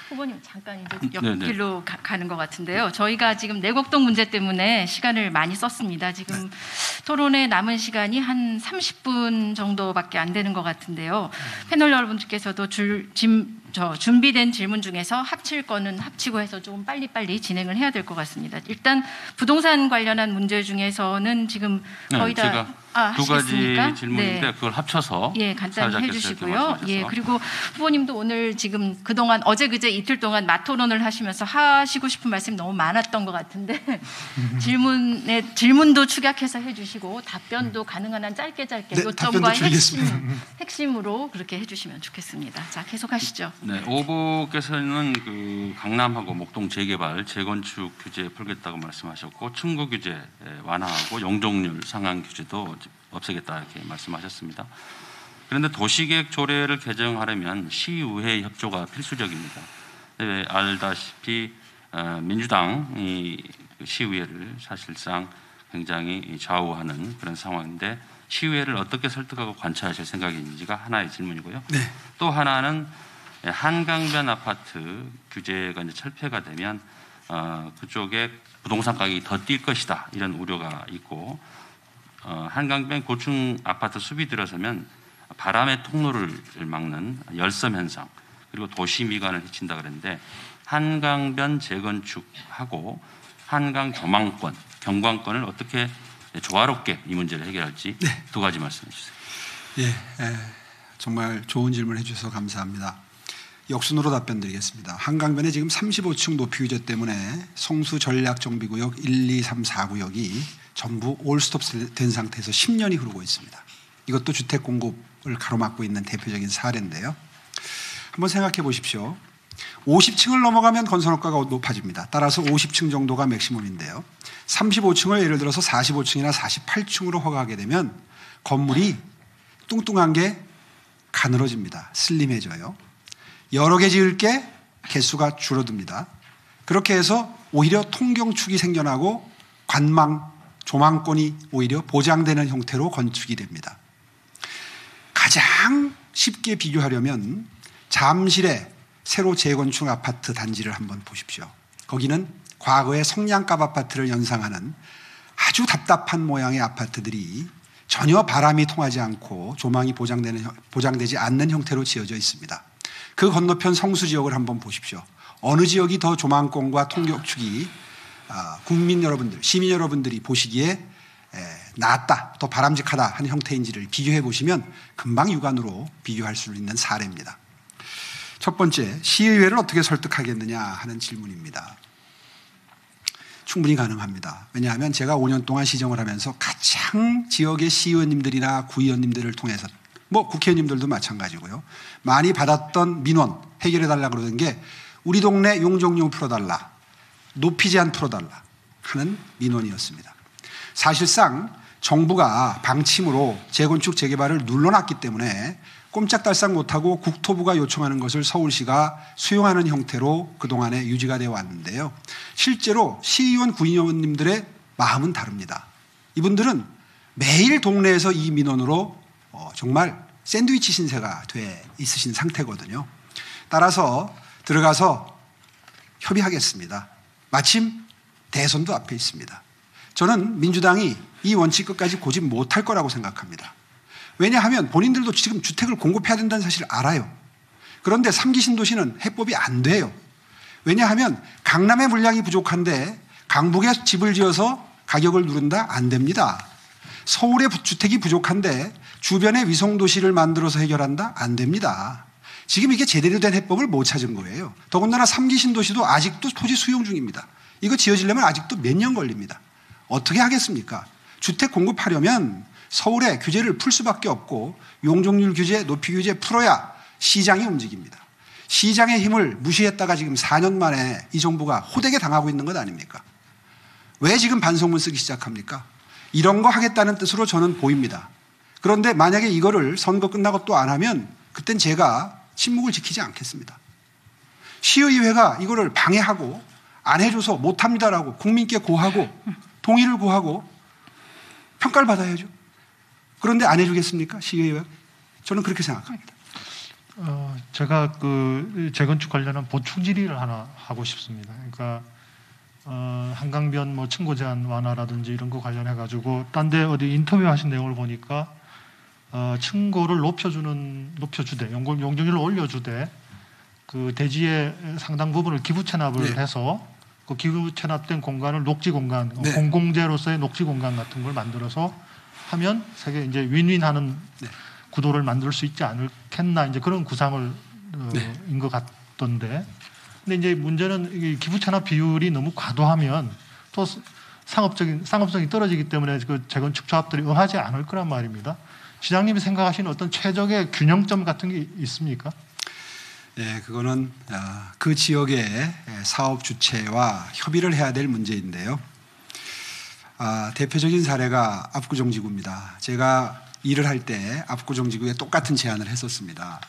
후보님 잠깐 이제 옆길로 가는 것 같은데요. 저희가 지금 내곡동 문제 때문에 시간을 많이 썼습니다. 지금 토론에 남은 시간이 한 30분 정도밖에 안 되는 것 같은데요. 패널 여러분들께서도 준비된 질문 중에서 합칠 거는 합치고 해서 조금 빨리빨리 진행을 해야 될 것 같습니다. 일단 부동산 관련한 문제 중에서는 지금 거의 다 제가 두 가지 하시겠습니까? 질문인데 네. 그걸 합쳐서 예, 간단히 사회자께서 해주시고요. 이렇게 말씀하셔서. 예, 그리고 후보님도 오늘 지금 그동안 어제 그제 이틀 동안 마토론을 하시면서 하시고 싶은 말씀이 너무 많았던 것 같은데 질문도 축약해서 해주시고 답변도 가능한 한 짧게 네, 요점과 답변도 드리겠습니다. 핵심으로 그렇게 해주시면 좋겠습니다. 자, 계속하시죠. 네, 후보께서는 그 강남하고 목동 재개발, 재건축 규제 풀겠다고 말씀하셨고 층고 규제 완화하고 용적률 상한 규제도 없애겠다 이렇게 말씀하셨습니다. 그런데 도시계획 조례를 개정하려면 시의회 협조가 필수적입니다. 알다시피 민주당이 시의회를 사실상 굉장히 좌우하는 그런 상황인데 시의회를 어떻게 설득하고 관찰하실 생각인지가 하나의 질문이고요. 네. 또 하나는 한강변 아파트 규제가 이제 철폐가 되면 그쪽에 부동산 가격이 더 뛸 것이다 이런 우려가 있고 한강변 고층 아파트 숲이 들어서면 바람의 통로를 막는 열섬 현상 그리고 도시 미관을 해친다 그랬는데 한강변 재건축하고 한강 조망권, 경관권을 어떻게 조화롭게 이 문제를 해결할지 네. 두 가지 말씀해 주세요. 예, 정말 좋은 질문 해주셔서 감사합니다. 역순으로 답변드리겠습니다. 한강변에 지금 35층 높이 규제 때문에 성수 전략정비구역 1, 2, 3, 4구역이 전부 올스톱 된 상태에서 10년이 흐르고 있습니다. 이것도 주택 공급을 가로막고 있는 대표적인 사례인데요. 한번 생각해 보십시오. 50층을 넘어가면 건설효과가 높아집니다. 따라서 50층 정도가 맥시멈인데요. 35층을 예를 들어서 45층이나 48층으로 허가하게 되면 건물이 뚱뚱한 게 가늘어집니다. 슬림해져요. 여러 개 지을 게 개수가 줄어듭니다. 그렇게 해서 오히려 통경축이 생겨나고 관망, 조망권이 오히려 보장되는 형태로 건축이 됩니다. 가장 쉽게 비교하려면 잠실의 새로 재건축 아파트 단지를 한번 보십시오. 거기는 과거의 성냥갑 아파트를 연상하는 아주 답답한 모양의 아파트들이 전혀 바람이 통하지 않고 조망이 보장되지 않는 형태로 지어져 있습니다. 그 건너편 성수 지역을 한번 보십시오. 어느 지역이 더 조망권과 통경축이 국민 여러분들, 시민 여러분들이 보시기에 낫다, 더 바람직하다 하는 형태인지를 비교해 보시면 금방 육안으로 비교할 수 있는 사례입니다. 첫 번째, 시의회를 어떻게 설득하겠느냐 하는 질문입니다. 충분히 가능합니다. 왜냐하면 제가 5년 동안 시정을 하면서 가장 지역의 시의원님들이나 구의원님들을 통해서 국회의원님들도 마찬가지고요. 많이 받았던 민원 해결해달라고 그러던 게 우리 동네 용적률 풀어달라, 높이 제한 풀어달라 하는 민원이었습니다. 사실상 정부가 방침으로 재건축 재개발을 눌러놨기 때문에 꼼짝달싹 못하고 국토부가 요청하는 것을 서울시가 수용하는 형태로 그동안에 유지가 되어 왔는데요. 실제로 시의원, 구의원님들의 마음은 다릅니다. 이분들은 매일 동네에서 이 민원으로 정말 샌드위치 신세가 돼 있으신 상태거든요. 따라서 들어가서 협의하겠습니다. 마침 대선도 앞에 있습니다. 저는 민주당이 이 원칙 끝까지 고집 못할 거라고 생각합니다. 왜냐하면 본인들도 지금 주택을 공급해야 된다는 사실을 알아요. 그런데 3기 신도시는 해법이 안 돼요. 왜냐하면 강남의 물량이 부족한데 강북에 집을 지어서 가격을 누른다? 안 됩니다. 서울의 주택이 부족한데 주변에 위성도시를 만들어서 해결한다? 안 됩니다. 지금 이게 제대로 된 해법을 못 찾은 거예요. 더군다나 3기 신도시도 아직도 토지 수용 중입니다. 이거 지어지려면 아직도 몇 년 걸립니다. 어떻게 하겠습니까? 주택 공급하려면 서울에 규제를 풀 수밖에 없고 용적률 규제, 높이 규제 풀어야 시장이 움직입니다. 시장의 힘을 무시했다가 지금 4년 만에 이 정부가 호되게 당하고 있는 것 아닙니까? 왜 지금 반성문 쓰기 시작합니까? 이런 거 하겠다는 뜻으로 저는 보입니다. 그런데 만약에 이거를 선거 끝나고 또 안 하면 그땐 제가 침묵을 지키지 않겠습니다. 시의회가 이거를 방해하고 안 해줘서 못합니다라고 국민께 고하고 동의를 구하고 평가를 받아야죠. 그런데 안 해주겠습니까? 시의회가? 저는 그렇게 생각합니다. 제가 그 재건축 관련한 보충 질의를 하나 하고 싶습니다. 그러니까 한강변 층고 제한 완화라든지 이런 거 관련해 가지고 딴 데 어디 인터뷰하신 내용을 보니까 층고를 높여주되 용적률을 올려주되 그 대지의 상당 부분을 기부 체납을 네. 해서 그 기부 체납된 공간을 녹지 공간, 네. 공공재로서의 녹지 공간 같은 걸 만들어서 하면 세계 이제 윈윈하는 네. 구도를 만들 수 있지 않겠나 이제 그런 구상을 네. 인 것 같던데. 근데 이제 문제는 이 기부 체납 비율이 너무 과도하면 또 상업성이 떨어지기 때문에 그 재건축 조합들이 응하지 않을 거란 말입니다. 시장님이 생각하시는 어떤 최적의 균형점 같은 게 있습니까? 네, 그거는 그 지역의 사업 주체와 협의를 해야 될 문제인데요. 대표적인 사례가 압구정지구입니다. 제가 일을 할 때 압구정지구에 똑같은 제안을 했었습니다.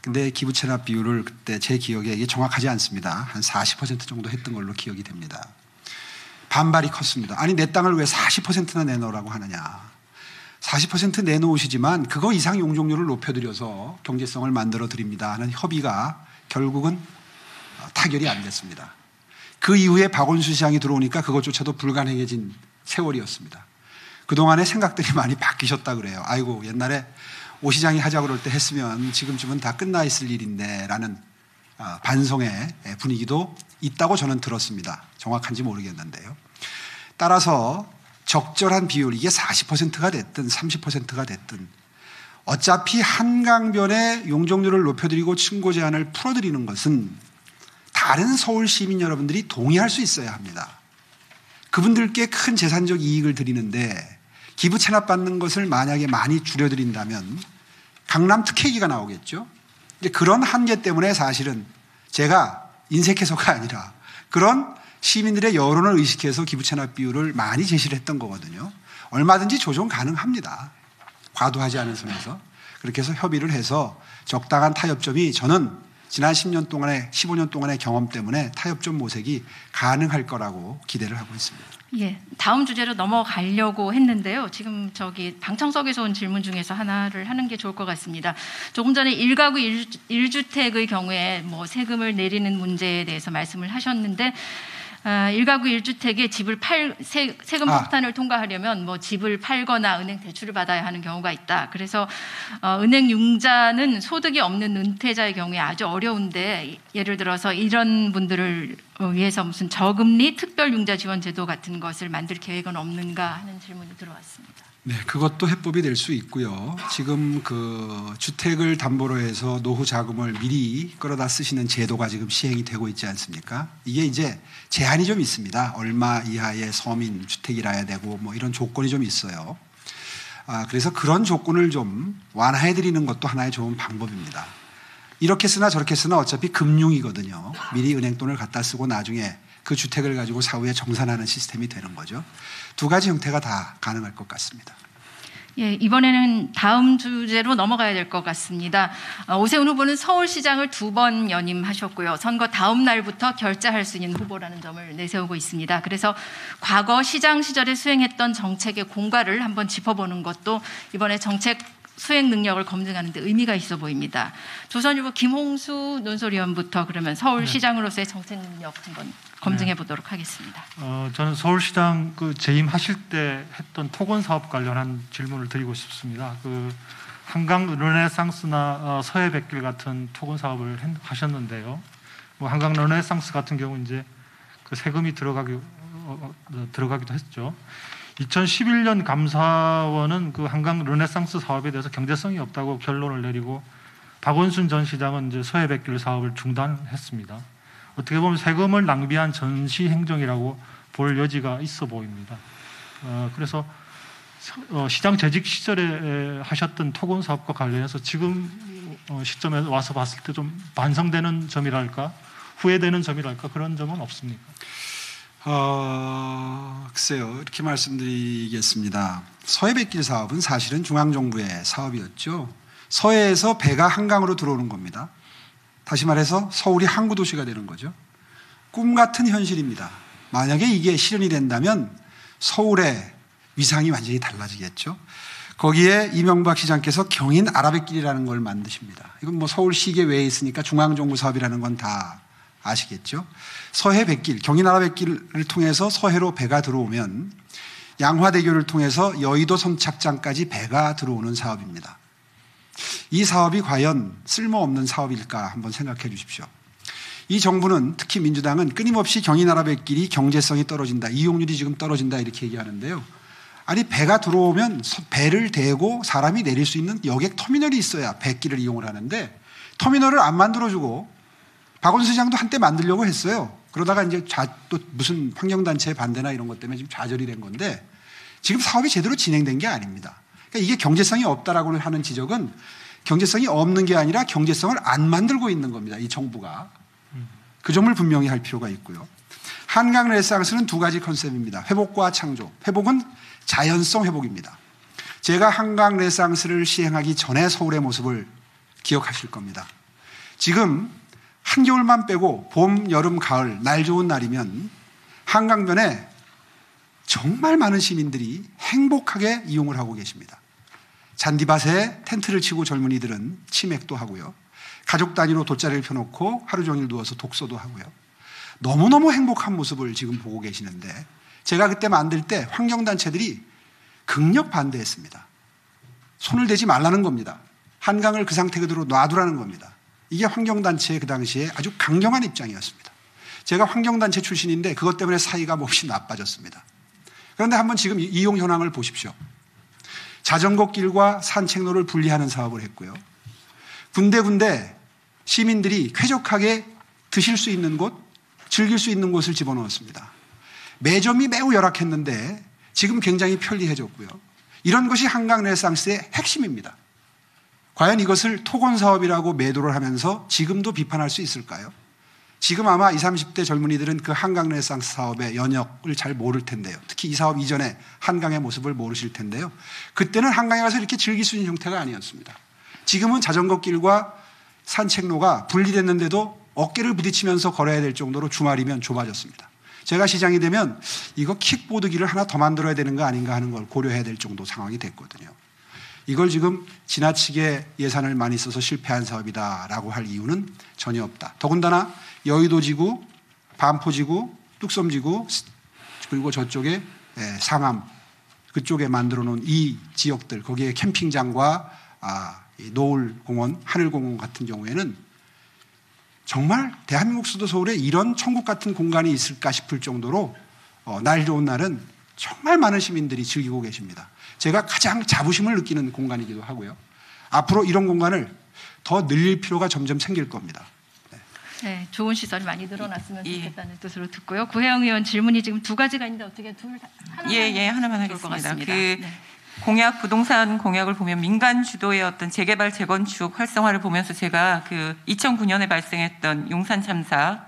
근데 기부 체납 비율을 그때 제 기억에 이게 정확하지 않습니다. 한 40% 정도 했던 걸로 기억이 됩니다. 반발이 컸습니다. 아니 내 땅을 왜 40%나 내놓으라고 하느냐. 40% 내놓으시지만 그거 이상 용적률을 높여드려서 경제성을 만들어 드립니다 하는 협의가 결국은 타결이 안 됐습니다. 그 이후에 박원순 시장이 들어오니까 그것조차도 불가능해진 세월이었습니다. 그동안의 생각들이 많이 바뀌셨다 그래요. 아이고 옛날에 오 시장이 하자고 그럴 때 했으면 지금쯤은 다 끝나 있을 일인데 라는 반성의 분위기도 있다고 저는 들었습니다. 정확한지 모르겠는데요. 따라서 적절한 비율, 이게 40%가 됐든 30%가 됐든 어차피 한강변의 용적률을 높여드리고 층고 제한을 풀어드리는 것은 다른 서울 시민 여러분들이 동의할 수 있어야 합니다. 그분들께 큰 재산적 이익을 드리는데 기부 체납받는 것을 만약에 많이 줄여드린다면 강남 특혜기가 나오겠죠. 이제 그런 한계 때문에 사실은 제가 인색해서가 아니라 그런 시민들의 여론을 의식해서 기부 체납 비율을 많이 제시를 했던 거거든요. 얼마든지 조정 가능합니다. 과도하지 않은 선에서. 그렇게 해서 협의를 해서 적당한 타협점이 저는 지난 10년 동안의 15년 동안의 경험 때문에 타협점 모색이 가능할 거라고 기대를 하고 있습니다. 예, 다음 주제로 넘어가려고 했는데요. 지금 방청석에서 온 질문 중에서 하나를 하는 게 좋을 것 같습니다. 조금 전에 1가구 1주택의 경우에 뭐 세금을 내리는 문제에 대해서 말씀을 하셨는데 1가구 1주택에 집을 세금 폭탄을 통과하려면 뭐 집을 팔거나 은행 대출을 받아야 하는 경우가 있다. 그래서 은행 융자는 소득이 없는 은퇴자의 경우에 아주 어려운데 예를 들어서 이런 분들을 위해서 무슨 저금리 특별 융자 지원 제도 같은 것을 만들 계획은 없는가 하는 질문이 들어왔습니다. 네, 그것도 해법이 될 수 있고요. 지금 그 주택을 담보로 해서 노후 자금을 미리 끌어다 쓰시는 제도가 지금 시행이 되고 있지 않습니까? 이게 이제 제한이 좀 있습니다. 얼마 이하의 서민 주택이라야 되고 뭐 이런 조건이 좀 있어요. 그래서 그런 조건을 좀 완화해 드리는 것도 하나의 좋은 방법입니다. 이렇게 쓰나 저렇게 쓰나 어차피 금융이거든요. 미리 은행 돈을 갖다 쓰고 나중에 그 주택을 가지고 사후에 정산하는 시스템이 되는 거죠. 두 가지 형태가 다 가능할 것 같습니다. 예, 이번에는 다음 주제로 넘어가야 될 것 같습니다. 오세훈 후보는 서울시장을 2번 연임하셨고요. 선거 다음 날부터 결자할 수 있는 후보라는 점을 내세우고 있습니다. 그래서 과거 시장 시절에 수행했던 정책의 공과를 한번 짚어보는 것도 이번에 정책 수행 능력을 검증하는 데 의미가 있어 보입니다. 조선일보 김홍수 논설위원부터 그러면 서울시장으로서의 정책 능력 한번 검증해 보도록 하겠습니다. 저는 서울시장 재임하실 때 했던 토건 사업 관련한 질문을 드리고 싶습니다. 한강 르네상스나 서해 백길 같은 토건 사업을 하셨는데요. 뭐 한강 르네상스 같은 경우 이제 그 세금이 들어가기도 했죠. 2011년 감사원은 그 한강 르네상스 사업에 대해서 경제성이 없다고 결론을 내리고 박원순 전 시장은 이제 서해 백길 사업을 중단했습니다. 어떻게 보면 세금을 낭비한 전시 행정이라고 볼 여지가 있어 보입니다. 그래서 시장 재직 시절에 하셨던 토건 사업과 관련해서 지금 시점에 와서 봤을 때 좀 반성되는 점이랄까, 후회되는 점이랄까 그런 점은 없습니까? 글쎄요. 이렇게 말씀드리겠습니다. 서해백길 사업은 사실은 중앙정부의 사업이었죠. 서해에서 배가 한강으로 들어오는 겁니다. 다시 말해서 서울이 항구도시가 되는 거죠. 꿈 같은 현실입니다. 만약에 이게 실현이 된다면 서울의 위상이 완전히 달라지겠죠. 거기에 이명박 시장께서 경인 아라뱃길이라는 걸 만드십니다. 이건 뭐 서울 시계 외에 있으니까 중앙정부 사업이라는 건 다 아시겠죠. 서해 백길, 경인 아라뱃길을 통해서 서해로 배가 들어오면 양화대교를 통해서 여의도 선착장까지 배가 들어오는 사업입니다. 이 사업이 과연 쓸모없는 사업일까 한번 생각해 주십시오. 이 정부는 특히 민주당은 끊임없이 경인아랍의끼리 경제성이 떨어진다, 이용률이 지금 떨어진다 이렇게 얘기하는데요. 아니 배가 들어오면 배를 대고 사람이 내릴 수 있는 여객 터미널이 있어야 배길을 이용을 하는데 터미널을 안 만들어주고 박원순 시장도 한때 만들려고 했어요. 그러다가 이제 또 무슨 환경단체의 반대나 이런 것 때문에 지금 좌절이 된 건데 지금 사업이 제대로 진행된 게 아닙니다. 그러니까 이게 경제성이 없다라고 하는 지적은 경제성이 없는 게 아니라 경제성을 안 만들고 있는 겁니다. 이 정부가. 그 점을 분명히 할 필요가 있고요. 한강 르네상스는 두 가지 컨셉입니다. 회복과 창조. 회복은 자연성 회복입니다. 제가 한강 르네상스를 시행하기 전에 서울의 모습을 기억하실 겁니다. 지금 한겨울만 빼고 봄, 여름, 가을 날 좋은 날이면 한강변에 정말 많은 시민들이 행복하게 이용을 하고 계십니다. 잔디밭에 텐트를 치고 젊은이들은 치맥도 하고요. 가족 단위로 돗자리를 펴놓고 하루 종일 누워서 독서도 하고요. 너무너무 행복한 모습을 지금 보고 계시는데 제가 그때 만들 때 환경단체들이 극력 반대했습니다. 손을 대지 말라는 겁니다. 한강을 그 상태 그대로 놔두라는 겁니다. 이게 환경단체의 그 당시에 아주 강경한 입장이었습니다. 제가 환경단체 출신인데 그것 때문에 사이가 몹시 나빠졌습니다. 그런데 한번 지금 이용 현황을 보십시오. 자전거 길과 산책로를 분리하는 사업을 했고요. 군데군데 시민들이 쾌적하게 드실 수 있는 곳, 즐길 수 있는 곳을 집어넣었습니다. 매점이 매우 열악했는데 지금 굉장히 편리해졌고요. 이런 것이 한강 르네상스의 핵심입니다. 과연 이것을 토건사업이라고 매도를 하면서 지금도 비판할 수 있을까요? 지금 아마 20, 30대 젊은이들은 그 한강 르네상스 사업의 연역을 잘 모를 텐데요. 특히 이 사업 이전에 한강의 모습을 모르실 텐데요. 그때는 한강에 가서 이렇게 즐길 수 있는 형태가 아니었습니다. 지금은 자전거 길과 산책로가 분리됐는데도 어깨를 부딪히면서 걸어야 될 정도로 주말이면 좁아졌습니다. 제가 시장이 되면 이거 킥보드길을 하나 더 만들어야 되는 거 아닌가 하는 걸 고려해야 될 정도 상황이 됐거든요. 이걸 지금 지나치게 예산을 많이 써서 실패한 사업이다라고 할 이유는 전혀 없다. 더군다나 여의도지구, 반포지구, 뚝섬지구 그리고 저쪽에 상암 그쪽에 만들어 놓은 이 지역들 거기에 캠핑장과 노을공원, 하늘공원 같은 경우에는 정말 대한민국 수도 서울에 이런 천국 같은 공간이 있을까 싶을 정도로 날 좋은 날은 정말 많은 시민들이 즐기고 계십니다. 제가 가장 자부심을 느끼는 공간이기도 하고요. 앞으로 이런 공간을 더 늘릴 필요가 점점 생길 겁니다. 네, 좋은 시설이 많이 늘어났으면 좋겠다는 뜻으로 듣고요. 구혜영 의원 질문이 지금 두 가지가 있는데 어떻게 하나만 하겠습니다. 공약 부동산 공약을 보면 민간 주도의 어떤 재개발 재건축 활성화를 보면서 제가 그 2009년에 발생했던 용산 참사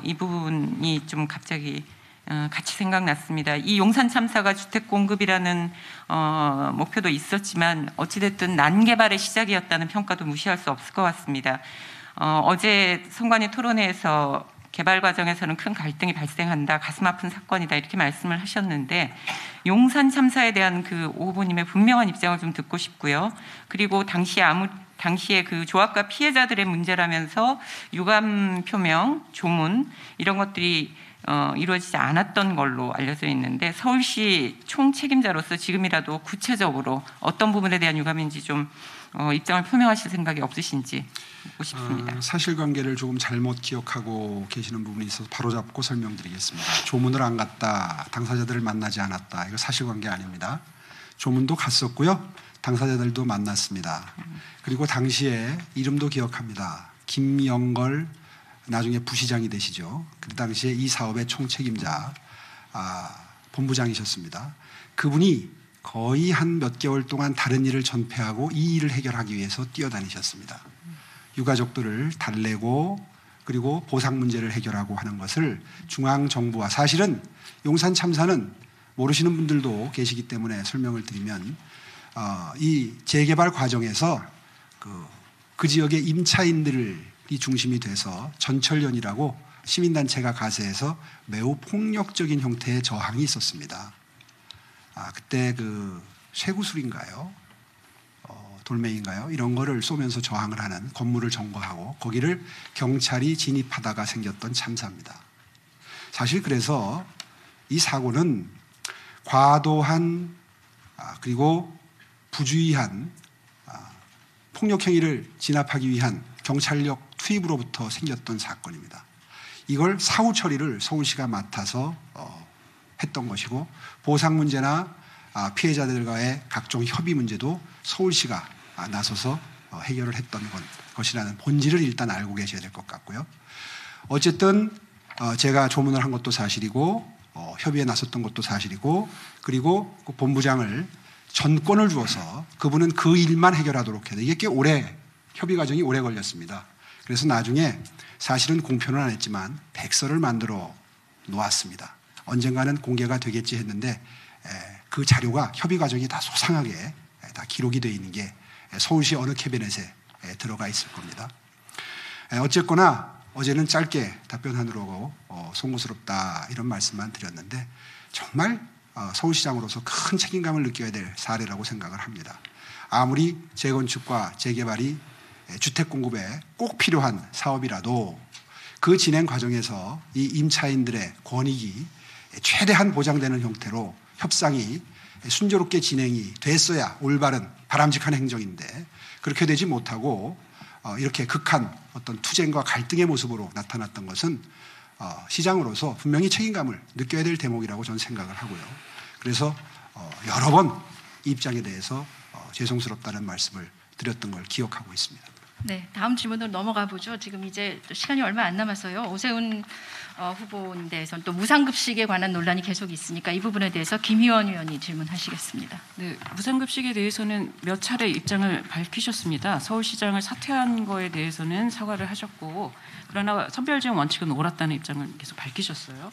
이 부분이 좀 갑자기 같이 생각났습니다. 이 용산 참사가 주택 공급이라는 목표도 있었지만 어찌됐든 난개발의 시작이었다는 평가도 무시할 수 없을 것 같습니다. 어제 선관위 토론회에서 개발 과정에서는 큰 갈등이 발생한다, 가슴 아픈 사건이다 이렇게 말씀을 하셨는데 용산 참사에 대한 그 오 후보님의 분명한 입장을 좀 듣고 싶고요. 그리고 당시에 그 조합과 피해자들의 문제라면서 유감 표명, 조문 이런 것들이 이루어지지 않았던 걸로 알려져 있는데 서울시 총책임자로서 지금이라도 구체적으로 어떤 부분에 대한 유감인지 좀 입장을 표명하실 생각이 없으신지 묻고 싶습니다. 사실관계를 조금 잘못 기억하고 계시는 부분이 있어서 바로잡고 설명드리겠습니다. 조문을 안 갔다, 당사자들을 만나지 않았다. 이거 사실관계 아닙니다. 조문도 갔었고요. 당사자들도 만났습니다. 그리고 당시에 이름도 기억합니다. 김영걸 나중에 부시장이 되시죠. 그 당시에 이 사업의 총책임자 본부장이셨습니다. 그분이 거의 한 몇 개월 동안 다른 일을 전폐하고 이 일을 해결하기 위해서 뛰어다니셨습니다. 유가족들을 달래고 그리고 보상 문제를 해결하고 하는 것을 중앙정부와 사실은 용산 참사는 모르시는 분들도 계시기 때문에 설명을 드리면 이 재개발 과정에서 그 지역의 임차인들이 중심이 돼서 전철련이라고 시민단체가 가세해서 매우 폭력적인 형태의 저항이 있었습니다. 그때 그 쇠구슬인가요? 돌멩이인가요? 이런 거를 쏘면서 저항을 하는 건물을 점거하고 거기를 경찰이 진입하다가 생겼던 참사입니다. 사실 그래서 이 사고는 과도한 그리고 부주의한 폭력 행위를 진압하기 위한 경찰력 투입으로부터 생겼던 사건입니다. 이걸 사후 처리를 서울시가 맡아서 했던 것이고 보상 문제나 피해자들과의 각종 협의 문제도 서울시가 나서서 해결을 했던 것이라는 본질을 일단 알고 계셔야 될 것 같고요. 어쨌든 제가 조문을 한 것도 사실이고 협의에 나섰던 것도 사실이고 그리고 그 본부장을 전권을 주어서 그분은 그 일만 해결하도록 해야 돼. 이게 꽤 오래 협의 과정이 오래 걸렸습니다. 그래서 나중에 사실은 공표는 안 했지만 백서를 만들어 놓았습니다. 언젠가는 공개가 되겠지 했는데 그 자료가 협의 과정이 다 소상하게 다 기록이 되어 있는 게 서울시 어느 캐비넷에 들어가 있을 겁니다. 어쨌거나 어제는 짧게 답변하느라고 송구스럽다 이런 말씀만 드렸는데 정말 서울시장으로서 큰 책임감을 느껴야 될 사례라고 생각을 합니다. 아무리 재건축과 재개발이 주택 공급에 꼭 필요한 사업이라도 그 진행 과정에서 이 임차인들의 권익이 최대한 보장되는 형태로 협상이 순조롭게 진행이 됐어야 올바른 바람직한 행정인데 그렇게 되지 못하고 이렇게 극한 어떤 투쟁과 갈등의 모습으로 나타났던 것은 시장으로서 분명히 책임감을 느껴야 될 대목이라고 저는 생각을 하고요. 그래서 여러 번 이 입장에 대해서 죄송스럽다는 말씀을 드렸던 걸 기억하고 있습니다. 네, 다음 질문으로 넘어가 보죠. 지금 이제 또 시간이 얼마 안 남아서요. 오세훈 후보에 대해서는 또 무상급식에 관한 논란이 계속 있으니까 이 부분에 대해서 김희원 의원이 질문하시겠습니다. 네, 무상급식에 대해서는 몇 차례 입장을 밝히셨습니다. 서울시장을 사퇴한 거에 대해서는 사과를 하셨고 그러나 선별지원 원칙은 옳았다는 입장을 계속 밝히셨어요.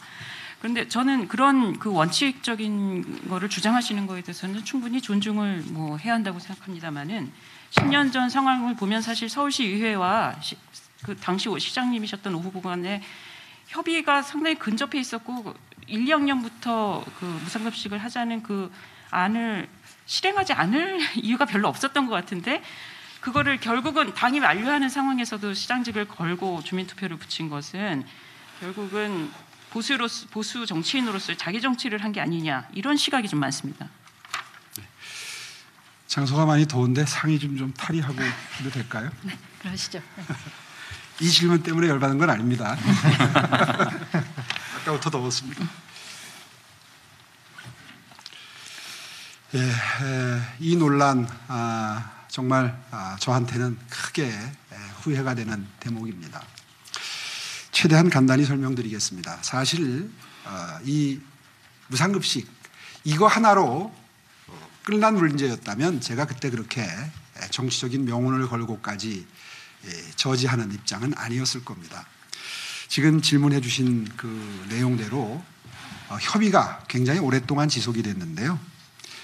그런데 저는 그런 그 원칙적인 거를 주장하시는 거에 대해서는 충분히 존중을 해야 한다고 생각합니다만은 10년 전 상황을 보면 사실 서울시의회와 그 당시 시장님이셨던 오 후보 간의 협의가 상당히 근접해 있었고 1, 2학년부터 그 무상급식을 하자는 그 안을 실행하지 않을 이유가 별로 없었던 것 같은데 그거를 결국은 당이 만류하는 상황에서도 시장직을 걸고 주민투표를 붙인 것은 결국은 보수 정치인으로서 자기 정치를 한 게 아니냐 이런 시각이 좀 많습니다. 장소가 많이 더운데 상의 좀 탈의하고 해도 될까요? 네, 그러시죠. 네. 이 질문 때문에 열받은 건 아닙니다. 아까부터 더웠습니다. 이 논란 정말 저한테는 크게 후회가 되는 대목입니다. 최대한 간단히 설명드리겠습니다. 사실 이 무상급식 이거 하나로 끝난 문제였다면 제가 그때 그렇게 정치적인 명운을 걸고까지 저지하는 입장은 아니었을 겁니다. 지금 질문해 주신 그 내용대로 협의가 굉장히 오랫동안 지속이 됐는데요.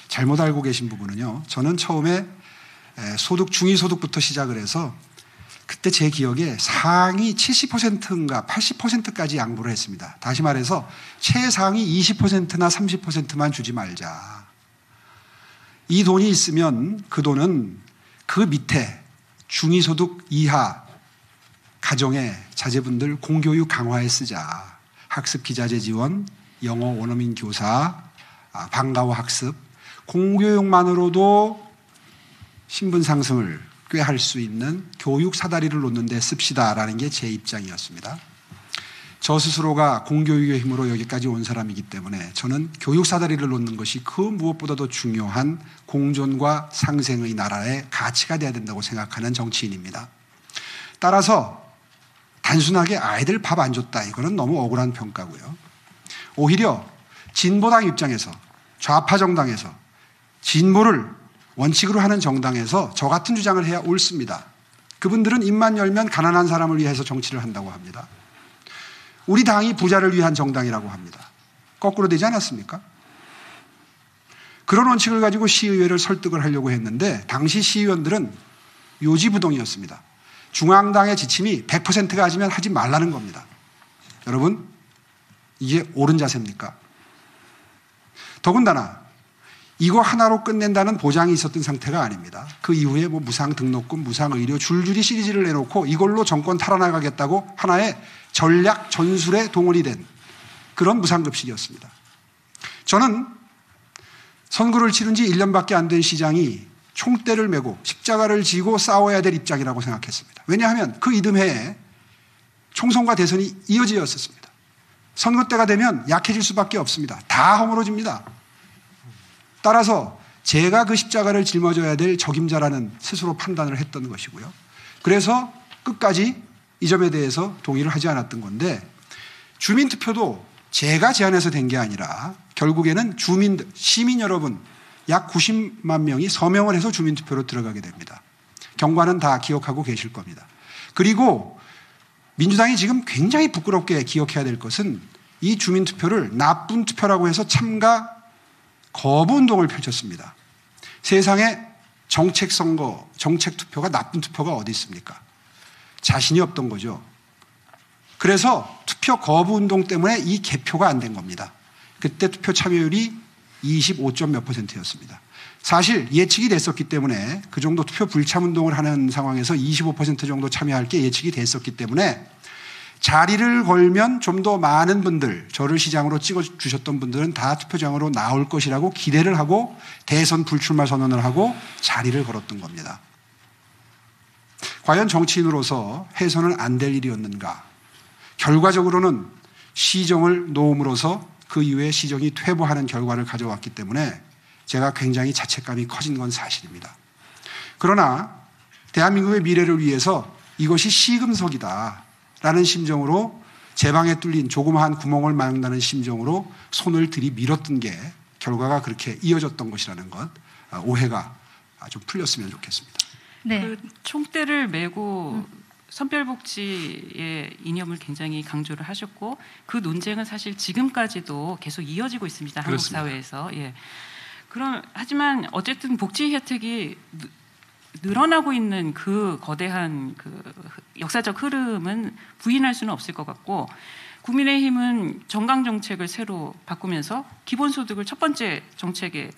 잘못 알고 계신 부분은요. 저는 처음에 중위소득부터 시작을 해서 그때 제 기억에 상위 70%인가 80%까지 양보를 했습니다. 다시 말해서 최상위 20%나 30%만 주지 말자. 이 돈이 있으면 그 돈은 그 밑에 중위소득 이하 가정의 자제분들 공교육 강화에 쓰자. 학습 기자재 지원, 영어 원어민 교사, 방과후 학습, 공교육만으로도 신분 상승을 꾀할 수 있는 교육 사다리를 놓는 데 씁시다라는 게 제 입장이었습니다. 저 스스로가 공교육의 힘으로 여기까지 온 사람이기 때문에 저는 교육 사다리를 놓는 것이 그 무엇보다도 중요한 공존과 상생의 나라의 가치가 돼야 된다고 생각하는 정치인입니다. 따라서 단순하게 아이들 밥 안 줬다 이거는 너무 억울한 평가고요. 오히려 진보당 입장에서 좌파 정당에서 진보를 원칙으로 하는 정당에서 저 같은 주장을 해야 옳습니다. 그분들은 입만 열면 가난한 사람을 위해서 정치를 한다고 합니다. 우리 당이 부자를 위한 정당이라고 합니다. 거꾸로 되지 않았습니까? 그런 원칙을 가지고 시의회를 설득을 하려고 했는데 당시 시의원들은 요지부동이었습니다. 중앙당의 지침이 100%가 아니면 하지 말라는 겁니다. 여러분, 이게 옳은 자세입니까? 더군다나 이거 하나로 끝낸다는 보장이 있었던 상태가 아닙니다. 그 이후에 무상 등록금, 무상 의료 줄줄이 시리즈를 내놓고 이걸로 정권 탈환하겠다고 하나의 전략 전술에 동원이 된 그런 무상급식이었습니다. 저는 선거를 치른 지 1년밖에 안 된 시장이 총대를 메고 십자가를 지고 싸워야 될 입장이라고 생각했습니다. 왜냐하면 그 이듬해에 총선과 대선이 이어지었습니다. 선거 때가 되면 약해질 수밖에 없습니다. 다 허물어집니다. 따라서 제가 그 십자가를 짊어져야 될 적임자라는 스스로 판단을 했던 것이고요. 그래서 끝까지 이 점에 대해서 동의를 하지 않았던 건데, 주민투표도 제가 제안해서 된 게 아니라 결국에는 주민들, 시민 여러분 약 90만 명이 서명을 해서 주민투표로 들어가게 됩니다. 경과는 다 기억하고 계실 겁니다. 그리고 민주당이 지금 굉장히 부끄럽게 기억해야 될 것은 이 주민투표를 나쁜 투표라고 해서 참가 거부운동을 펼쳤습니다. 세상에 정책선거, 정책투표가 나쁜 투표가 어디 있습니까? 자신이 없던 거죠. 그래서 투표 거부운동 때문에 이 개표가 안 된 겁니다. 그때 투표 참여율이 25점 몇 %였습니다. 사실 예측이 됐었기 때문에 그 정도 투표 불참 운동을 하는 상황에서 25% 정도 참여할 게 예측이 됐었기 때문에 자리를 걸면 좀 더 많은 분들, 저를 시장으로 찍어주셨던 분들은 다 투표장으로 나올 것이라고 기대를 하고 대선 불출마 선언을 하고 자리를 걸었던 겁니다. 과연 정치인으로서 해서는 안 될 일이었는가? 결과적으로는 시정을 놓음으로써 그 이후에 시정이 퇴보하는 결과를 가져왔기 때문에 제가 굉장히 자책감이 커진 건 사실입니다. 그러나 대한민국의 미래를 위해서 이것이 시금석이다라는 심정으로 제 방에 뚫린 조그마한 구멍을 막는다는 심정으로 손을 들이밀었던 게 결과가 그렇게 이어졌던 것이라는 것, 오해가 좀 풀렸으면 좋겠습니다. 네. 그 총대를 메고 선별복지의 이념을 굉장히 강조를 하셨고, 그 논쟁은 사실 지금까지도 계속 이어지고 있습니다. 한국 그렇습니다. 사회에서. 예. 하지만 어쨌든 복지 혜택이 늘어나고 있는 그 거대한 그 역사적 흐름은 부인할 수는 없을 것 같고, 국민의힘은 정강 정책을 새로 바꾸면서 기본소득을 첫 번째 정책에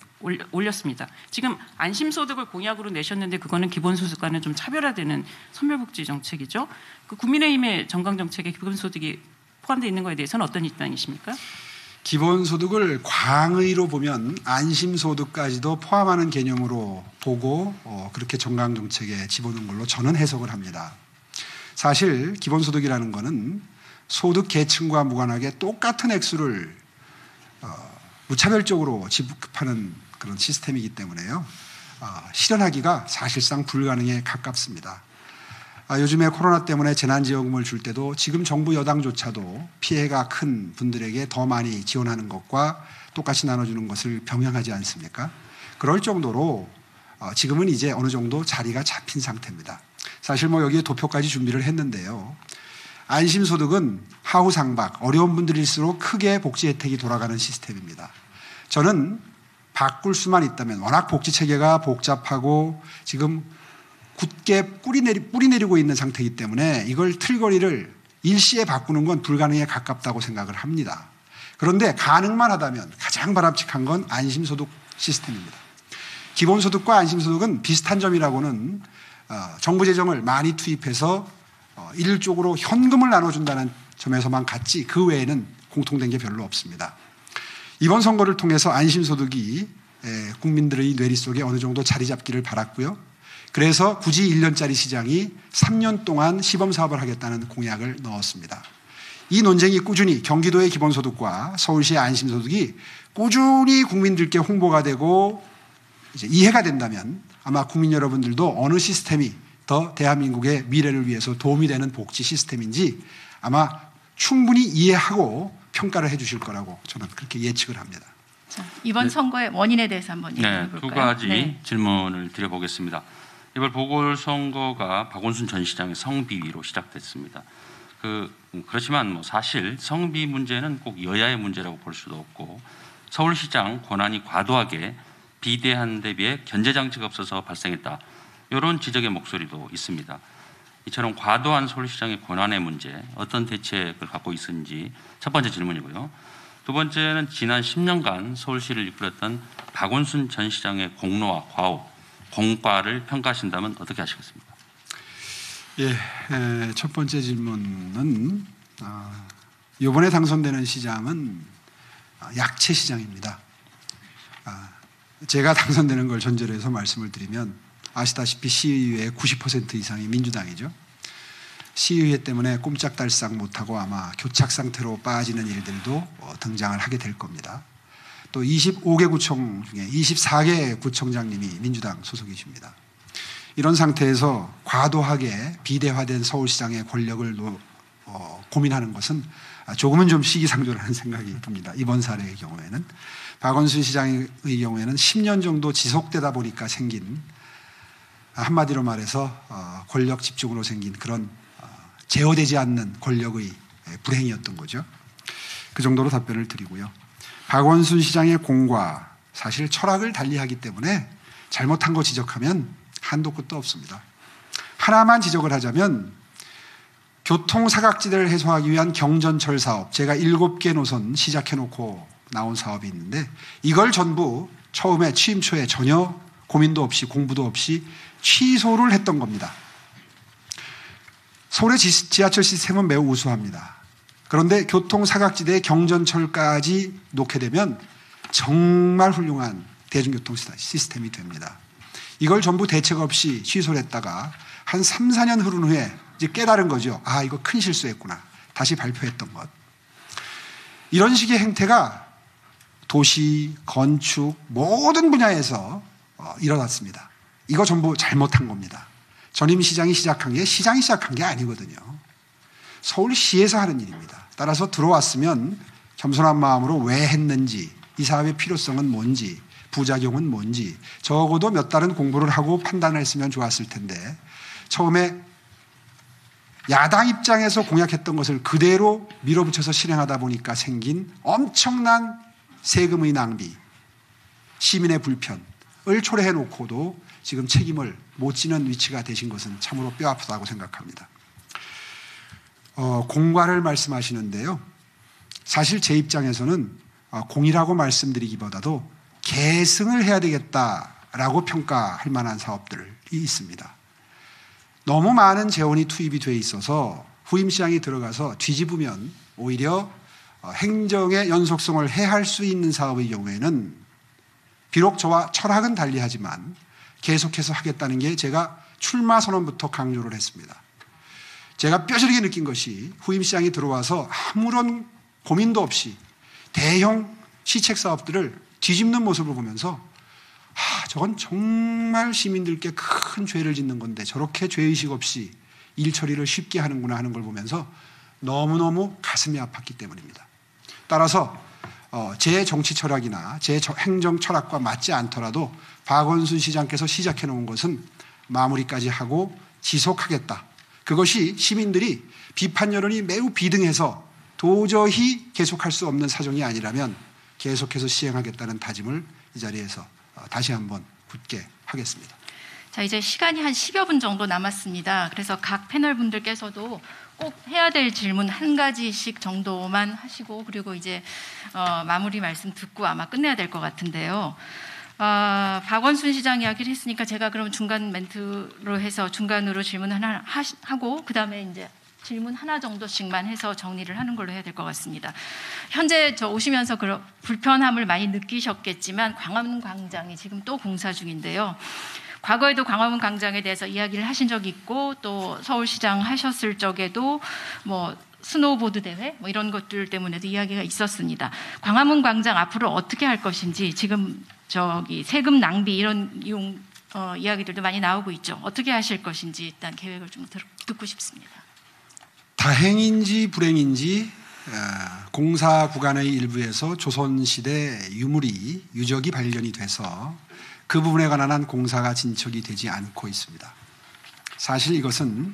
올렸습니다. 지금 안심소득을 공약으로 내셨는데 그거는 기본소득과는 좀 차별화되는 선별복지 정책이죠. 그 국민의힘의 정강 정책에 기본소득이 포함되어 있는 것에 대해서는 어떤 입장이십니까? 기본소득을 광의로 보면 안심소득까지도 포함하는 개념으로 보고 그렇게 정강정책에 집어넣은 걸로 저는 해석을 합니다. 사실 기본소득이라는 것은 소득 계층과 무관하게 똑같은 액수를 무차별적으로 지급하는 그런 시스템이기 때문에요. 실현하기가 사실상 불가능에 가깝습니다. 요즘에 코로나 때문에 재난지원금을 줄 때도 지금 정부 여당조차도 피해가 큰 분들에게 더 많이 지원하는 것과 똑같이 나눠주는 것을 병행하지 않습니까? 그럴 정도로 지금은 이제 어느 정도 자리가 잡힌 상태입니다. 사실 여기에 도표까지 준비를 했는데요. 안심소득은 하우상박, 어려운 분들일수록 크게 복지 혜택이 돌아가는 시스템입니다. 저는 바꿀 수만 있다면, 워낙 복지체계가 복잡하고 지금 굳게 뿌리 내리고 있는 상태이기 때문에 이걸 틀거리를 일시에 바꾸는 건 불가능에 가깝다고 생각을 합니다. 그런데 가능만 하다면 가장 바람직한 건 안심소득 시스템입니다. 기본소득과 안심소득은 비슷한 점이라고는 정부 재정을 많이 투입해서 일률적으로 현금을 나눠준다는 점에서만 같지 그 외에는 공통된 게 별로 없습니다. 이번 선거를 통해서 안심소득이 국민들의 뇌리 속에 어느 정도 자리 잡기를 바랐고요. 그래서 굳이 1년짜리 시장이 3년 동안 시범사업을 하겠다는 공약을 넣었습니다. 이 논쟁이 꾸준히 경기도의 기본소득과 서울시의 안심소득이 꾸준히 국민들께 홍보가 되고 이제 이해가 된다면 아마 국민 여러분들도 어느 시스템이 더 대한민국의 미래를 위해서 도움이 되는 복지 시스템인지 아마 충분히 이해하고 평가를 해 주실 거라고 저는 그렇게 예측을 합니다. 자, 이번 선거의 원인에 대해서 한번 얘기해 볼까요? 두 가지 네. 질문을 드려보겠습니다. 이번 보궐선거가 박원순 전 시장의 성비위로 시작됐습니다. 그렇지만 사실 성비 문제는 꼭 여야의 문제라고 볼 수도 없고, 서울시장 권한이 과도하게 비대한 데 비해 견제장치가 없어서 발생했다, 이런 지적의 목소리도 있습니다. 이처럼 과도한 서울시장의 권한의 문제, 어떤 대책을 갖고 있는지 첫 번째 질문이고요. 두 번째는 지난 10년간 서울시를 이끌었던 박원순 전 시장의 공로와 과업, 공과를 평가하신다면 어떻게 하시겠습니까? 예, 첫 번째 질문은 이번에 당선되는 시장은 약체 시장입니다. 제가 당선되는 걸 전제로 해서 말씀을 드리면 아시다시피 시의회 90% 이상이 민주당이죠. 시의회 때문에 꼼짝달싹 못하고 아마 교착 상태로 빠지는 일들도 등장을 하게 될 겁니다. 또 25개 구청 중에 24개 구청장님이 민주당 소속이십니다. 이런 상태에서 과도하게 비대화된 서울시장의 권력을 고민하는 것은 조금은 좀 시기상조라는 생각이 듭니다. 이번 사례의 경우에는 박원순 시장의 경우에는 10년 정도 지속되다 보니까 생긴, 한마디로 말해서 권력 집중으로 생긴 그런 제어되지 않는 권력의 불행이었던 거죠. 그 정도로 답변을 드리고요. 박원순 시장의 공과 사실 철학을 달리하기 때문에 잘못한 거 지적하면 한도 끝도 없습니다. 하나만 지적을 하자면 교통사각지대를 해소하기 위한 경전철 사업, 제가 7개 노선 시작해놓고 나온 사업이 있는데 이걸 전부 처음에 취임 초에 전혀 고민도 없이 공부도 없이 취소를 했던 겁니다. 서울의 지하철 시스템은 매우 우수합니다. 그런데 교통사각지대에 경전철까지 놓게 되면 정말 훌륭한 대중교통 시스템이 됩니다. 이걸 전부 대책 없이 취소를 했다가 한 3, 4년 흐른 후에 이제 깨달은 거죠. 아, 이거 큰 실수했구나. 다시 발표했던 것. 이런 식의 행태가 도시, 건축 모든 분야에서 일어났습니다. 이거 전부 잘못한 겁니다. 전임 시장이 시작한 게 시장이 시작한 게 아니거든요. 서울시에서 하는 일입니다. 따라서 들어왔으면 겸손한 마음으로 왜 했는지, 이 사업의 필요성은 뭔지, 부작용은 뭔지 적어도 몇 달은 공부를 하고 판단을 했으면 좋았을 텐데 처음에 야당 입장에서 공약했던 것을 그대로 밀어붙여서 실행하다 보니까 생긴 엄청난 세금의 낭비, 시민의 불편을 초래해 놓고도 지금 책임을 못 지는 위치가 되신 것은 참으로 뼈아프다고 생각합니다. 공과를 말씀하시는데요. 사실 제 입장에서는 공이라고 말씀드리기보다도 계승을 해야 되겠다라고 평가할 만한 사업들이 있습니다. 너무 많은 재원이 투입이 돼 있어서 후임 시장이 들어가서 뒤집으면 오히려 행정의 연속성을 해할 수 있는 사업의 경우에는 비록 저와 철학은 달리하지만 계속해서 하겠다는 게 제가 출마 선언부터 강조를 했습니다. 제가 뼈저리게 느낀 것이 후임 시장이 들어와서 아무런 고민도 없이 대형 시책 사업들을 뒤집는 모습을 보면서 저건 정말 시민들께 큰 죄를 짓는 건데 저렇게 죄의식 없이 일 처리를 쉽게 하는구나 하는 걸 보면서 너무너무 가슴이 아팠기 때문입니다. 따라서 제 정치 철학이나 제 행정 철학과 맞지 않더라도 박원순 시장께서 시작해 놓은 것은 마무리까지 하고 지속하겠다. 그것이 시민들이 비판 여론이 매우 비등해서 도저히 계속할 수 없는 사정이 아니라면 계속해서 시행하겠다는 다짐을 이 자리에서 다시 한번 굳게 하겠습니다. 자, 이제 시간이 한 10여 분 정도 남았습니다. 그래서 각 패널 분들께서도 꼭 해야 될 질문 한 가지씩 정도만 하시고 그리고 이제 마무리 말씀 듣고 아마 끝내야 될 것 같은데요. 박원순 시장 이야기를 했으니까 제가 그럼 중간 멘트로 해서 중간으로 질문 하나 하고 그 다음에 이제 질문 하나 정도씩만 해서 정리를 하는 걸로 해야 될 것 같습니다. 현재 저 오시면서 그런 불편함을 많이 느끼셨겠지만 광화문 광장이 지금 또 공사 중인데요. 과거에도 광화문 광장에 대해서 이야기를 하신 적이 있고 또 서울시장 하셨을 적에도 뭐 스노우보드 대회 뭐 이런 것들 때문에도 이야기가 있었습니다. 광화문 광장 앞으로 어떻게 할 것인지 지금 저기 세금 낭비 이런 이야기들도 많이 나오고 있죠. 어떻게 하실 것인지 일단 계획을 좀 듣고 싶습니다. 다행인지 불행인지 공사 구간의 일부에서 조선시대 유적이 발견이 돼서 그 부분에 관한 공사가 진척이 되지 않고 있습니다. 사실 이것은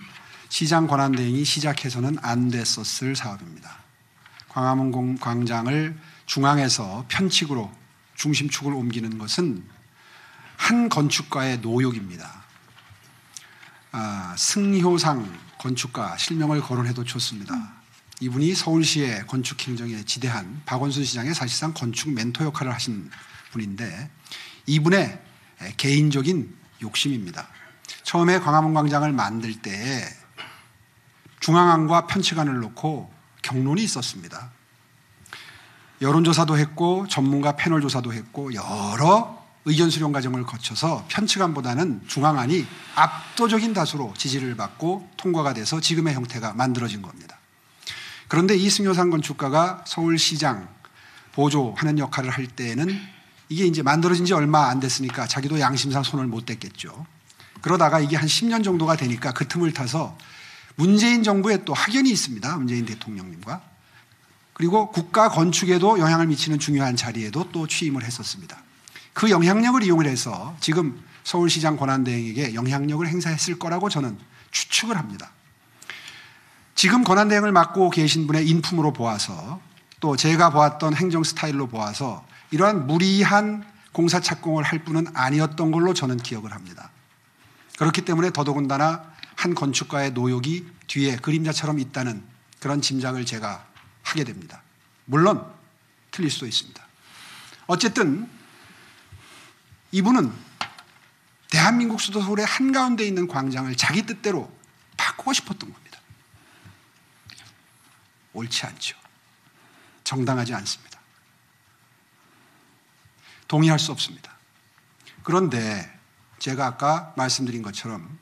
시장 권한대행이 시작해서는 안 됐었을 사업입니다. 광화문 광장을 중앙에서 편측으로 중심축을 옮기는 것은 한 건축가의 노욕입니다. 승효상 건축가 실명을 거론해도 좋습니다. 이분이 서울시의 건축 행정에 지대한 박원순 시장의 사실상 건축 멘토 역할을 하신 분인데 이분의 개인적인 욕심입니다. 처음에 광화문 광장을 만들 때 중앙안과 편측안을 놓고 경론이 있었습니다. 여론조사도 했고 전문가 패널 조사도 했고 여러 의견 수렴 과정을 거쳐서 편측안보다는 중앙안이 압도적인 다수로 지지를 받고 통과가 돼서 지금의 형태가 만들어진 겁니다. 그런데 이승효상 건축가가 서울시장 보조하는 역할을 할 때에는 이게 이제 만들어진 지 얼마 안 됐으니까 자기도 양심상 손을 못 댔겠죠. 그러다가 이게 한 10년 정도가 되니까 그 틈을 타서 문재인 정부에 또 학연이 있습니다. 문재인 대통령님과. 그리고 국가 건축에도 영향을 미치는 중요한 자리에도 또 취임을 했었습니다. 그 영향력을 이용을 해서 지금 서울시장 권한대행에게 영향력을 행사했을 거라고 저는 추측을 합니다. 지금 권한대행을 맡고 계신 분의 인품으로 보아서 또 제가 보았던 행정 스타일로 보아서 이러한 무리한 공사착공을 할 분은 아니었던 걸로 저는 기억을 합니다. 그렇기 때문에 더더군다나 한 건축가의 노역이 뒤에 그림자처럼 있다는 그런 짐작을 제가 하게 됩니다. 물론 틀릴 수도 있습니다. 어쨌든 이분은 대한민국 수도 서울의 한가운데 있는 광장을 자기 뜻대로 바꾸고 싶었던 겁니다. 옳지 않죠. 정당하지 않습니다. 동의할 수 없습니다. 그런데 제가 아까 말씀드린 것처럼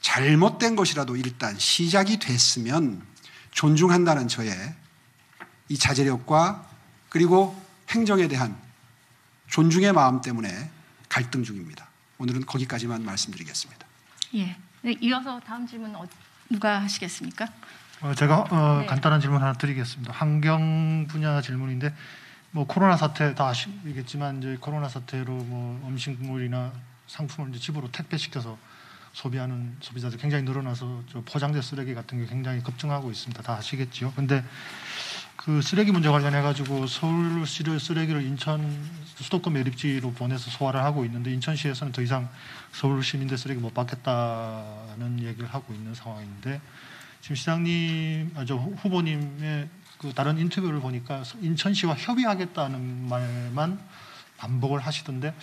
잘못된 것이라도 일단 시작이 됐으면 존중한다는 저의 이 자제력과 그리고 행정에 대한 존중의 마음 때문에 갈등 중입니다. 오늘은 거기까지만 말씀드리겠습니다. 예. 네, 이어서 다음 질문 누가 하시겠습니까? 제가 네. 간단한 질문 하나 드리겠습니다. 환경 분야 질문인데 뭐 코로나 사태 다 아시겠지만 이제 코로나 사태로 뭐 음식물이나 상품을 이제 집으로 택배시켜서 소비하는 소비자들 굉장히 늘어나서 저 포장재 쓰레기 같은 게 굉장히 급증하고 있습니다. 다 아시겠지요. 근데 그 쓰레기 문제 관련해 가지고 서울시를 쓰레기를 인천 수도권 매립지로 보내서 소화를 하고 있는데 인천시에서는 더 이상 서울 시민들 쓰레기 못 받겠다는 얘기를 하고 있는 상황인데 지금 시장님, 후보님의 그 다른 인터뷰를 보니까 인천시와 협의하겠다는 말만 반복을 하시던데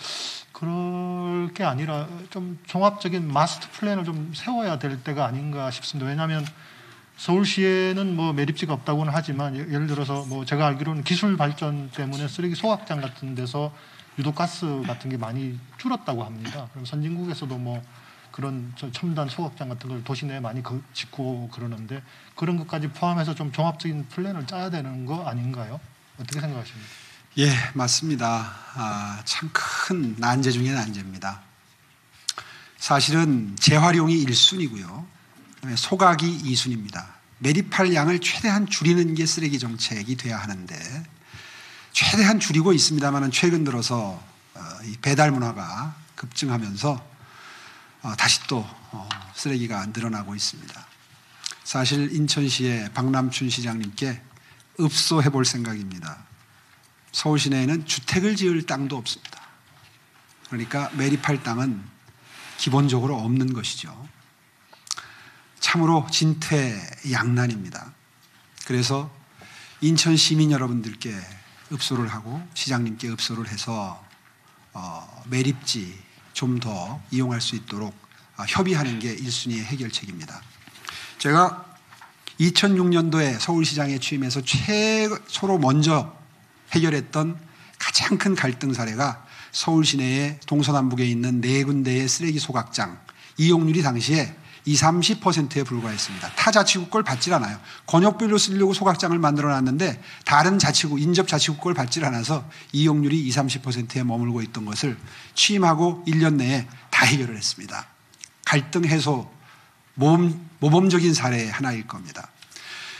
그럴 게 아니라 좀 종합적인 마스터 플랜을 좀 세워야 될 때가 아닌가 싶습니다. 왜냐하면 서울시에는 뭐 매립지가 없다고는 하지만 예를 들어서 뭐 제가 알기로는 기술 발전 때문에 쓰레기 소각장 같은 데서 유독가스 같은 게 많이 줄었다고 합니다. 그럼 선진국에서도 뭐 그런 첨단 소각장 같은 걸 도시 내에 많이 짓고 그러는데 그런 것까지 포함해서 좀 종합적인 플랜을 짜야 되는 거 아닌가요? 어떻게 생각하십니까? 예, 맞습니다. 참 큰 난제 중의 난제입니다. 사실은 재활용이 1순위고요. 소각이 2순위입니다. 매립할 양을 최대한 줄이는 게 쓰레기 정책이 돼야 하는데 최대한 줄이고 있습니다만 최근 들어서 이 배달 문화가 급증하면서 다시 또 쓰레기가 늘어나고 있습니다. 사실 인천시의 박남춘 시장님께 읍소해 볼 생각입니다. 서울 시내에는 주택을 지을 땅도 없습니다. 그러니까 매립할 땅은 기본적으로 없는 것이죠. 참으로 진퇴양난입니다. 그래서 인천 시민 여러분들께 읍소를 하고 시장님께 읍소를 해서 매립지 좀 더 이용할 수 있도록 협의하는 게 1순위의 해결책입니다. 제가 2006년도에 서울시장에 취임해서 최초로 먼저 해결했던 가장 큰 갈등 사례가 서울 시내의 동서남북에 있는 4군데의 쓰레기 소각장 이용률이 당시에 20-30%에 불과했습니다. 타 자치국 걸 받질 않아요. 권역별로 쓰려고 소각장을 만들어놨는데 다른 자치국, 인접자치국 걸 받질 않아서 이용률이 20-30%에 머물고 있던 것을 취임하고 1년 내에 다 해결을 했습니다. 갈등 해소 모범적인 사례의 하나일 겁니다.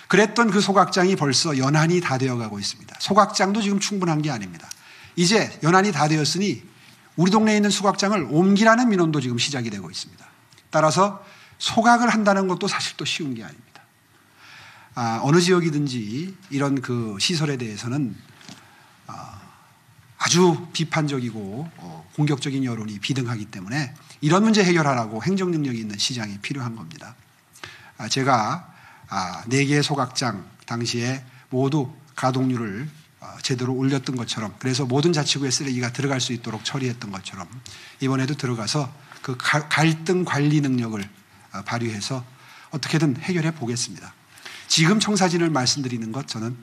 그랬던 그 소각장이 벌써 연한이 다 되어가고 있습니다. 소각장도 지금 충분한 게 아닙니다. 이제 연한이 다 되었으니 우리 동네에 있는 소각장을 옮기라는 민원도 지금 시작이 되고 있습니다. 따라서 소각을 한다는 것도 사실 또 쉬운 게 아닙니다. 어느 지역이든지 이런 그 시설에 대해서는 아주 비판적이고 공격적인 여론이 비등하기 때문에 이런 문제 해결하라고 행정 능력이 있는 시장이 필요한 겁니다. 제가 4개의 소각장 당시에 모두 가동률을 제대로 올렸던 것처럼 그래서 모든 자치구의 쓰레기가 들어갈 수 있도록 처리했던 것처럼 이번에도 들어가서 그 갈등 관리 능력을 발휘해서 어떻게든 해결해 보겠습니다. 지금 청사진을 말씀드리는 것 저는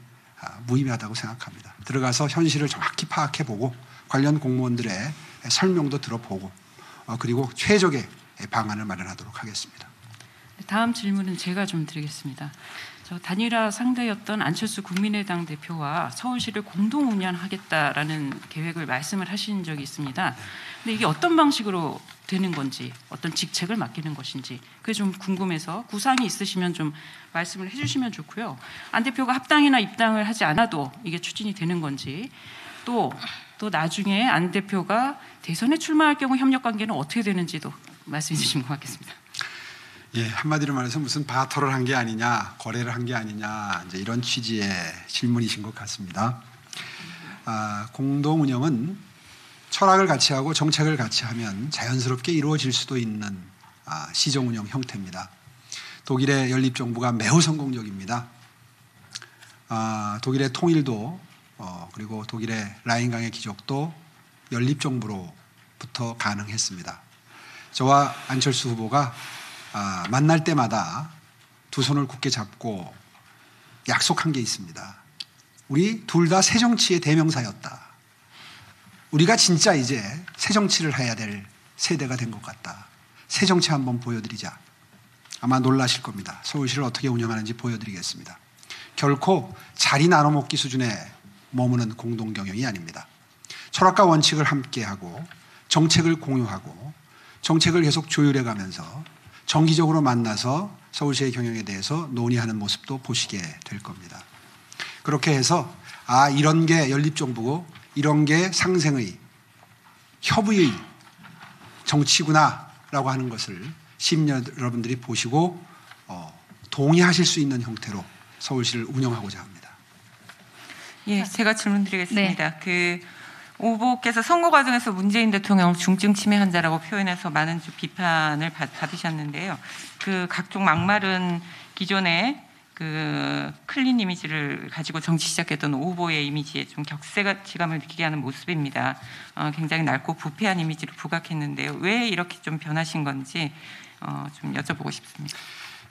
무의미하다고 생각합니다. 들어가서 현실을 정확히 파악해보고 관련 공무원들의 설명도 들어보고 그리고 최적의 방안을 마련하도록 하겠습니다. 다음 질문은 제가 좀 드리겠습니다. 저 단일화 상대였던 안철수 국민의당 대표와 서울시를 공동 운영하겠다라는 계획을 말씀을 하신 적이 있습니다. 근데 이게 어떤 방식으로 되는 건지, 어떤 직책을 맡기는 것인지 그게 좀 궁금해서 구상이 있으시면 좀 말씀을 해주시면 좋고요. 안 대표가 합당이나 입당을 하지 않아도 이게 추진이 되는 건지, 또 나중에 안 대표가 대선에 출마할 경우 협력 관계는 어떻게 되는지도 말씀해 주시면 고맙겠습니다. 예, 한마디로 말해서 무슨 바터를 한 게 아니냐, 거래를 한 게 아니냐, 이제 이런 취지의 질문이신 것 같습니다. 공동 운영은 철학을 같이 하고 정책을 같이 하면 자연스럽게 이루어질 수도 있는 시정 운영 형태입니다. 독일의 연립정부가 매우 성공적입니다. 독일의 통일도 그리고 독일의 라인강의 기적도 연립정부로부터 가능했습니다. 저와 안철수 후보가 만날 때마다 두 손을 굳게 잡고 약속한 게 있습니다. 우리 둘 다 새정치의 대명사였다. 우리가 진짜 이제 새정치를 해야 될 세대가 된 것 같다. 새정치 한번 보여드리자. 아마 놀라실 겁니다. 서울시를 어떻게 운영하는지 보여드리겠습니다. 결코 자리 나눠먹기 수준에 머무는 공동경영이 아닙니다. 철학과 원칙을 함께하고 정책을 공유하고 정책을 계속 조율해가면서 정기적으로 만나서 서울시의 경영에 대해서 논의하는 모습도 보시게 될 겁니다. 그렇게 해서 이런 게 연립정부고 이런 게 상생의 협의의 정치구나라고 하는 것을 시민 여러분들이 보시고 동의하실 수 있는 형태로 서울시를 운영하고자 합니다. 예, 제가 질문드리겠습니다. 오 후보께서 선거 과정에서 문재인 대통령을 중증 치매 환자라고 표현해서 많은 비판을 받으셨는데요. 각종 막말은 기존에 클린 이미지를 가지고 정치 시작했던 오 후보의 이미지에 좀 격세지감을 느끼게 하는 모습입니다. 굉장히 넓고 부패한 이미지를 부각했는데요. 왜 이렇게 좀 변하신 건지 좀 여쭤보고 싶습니다.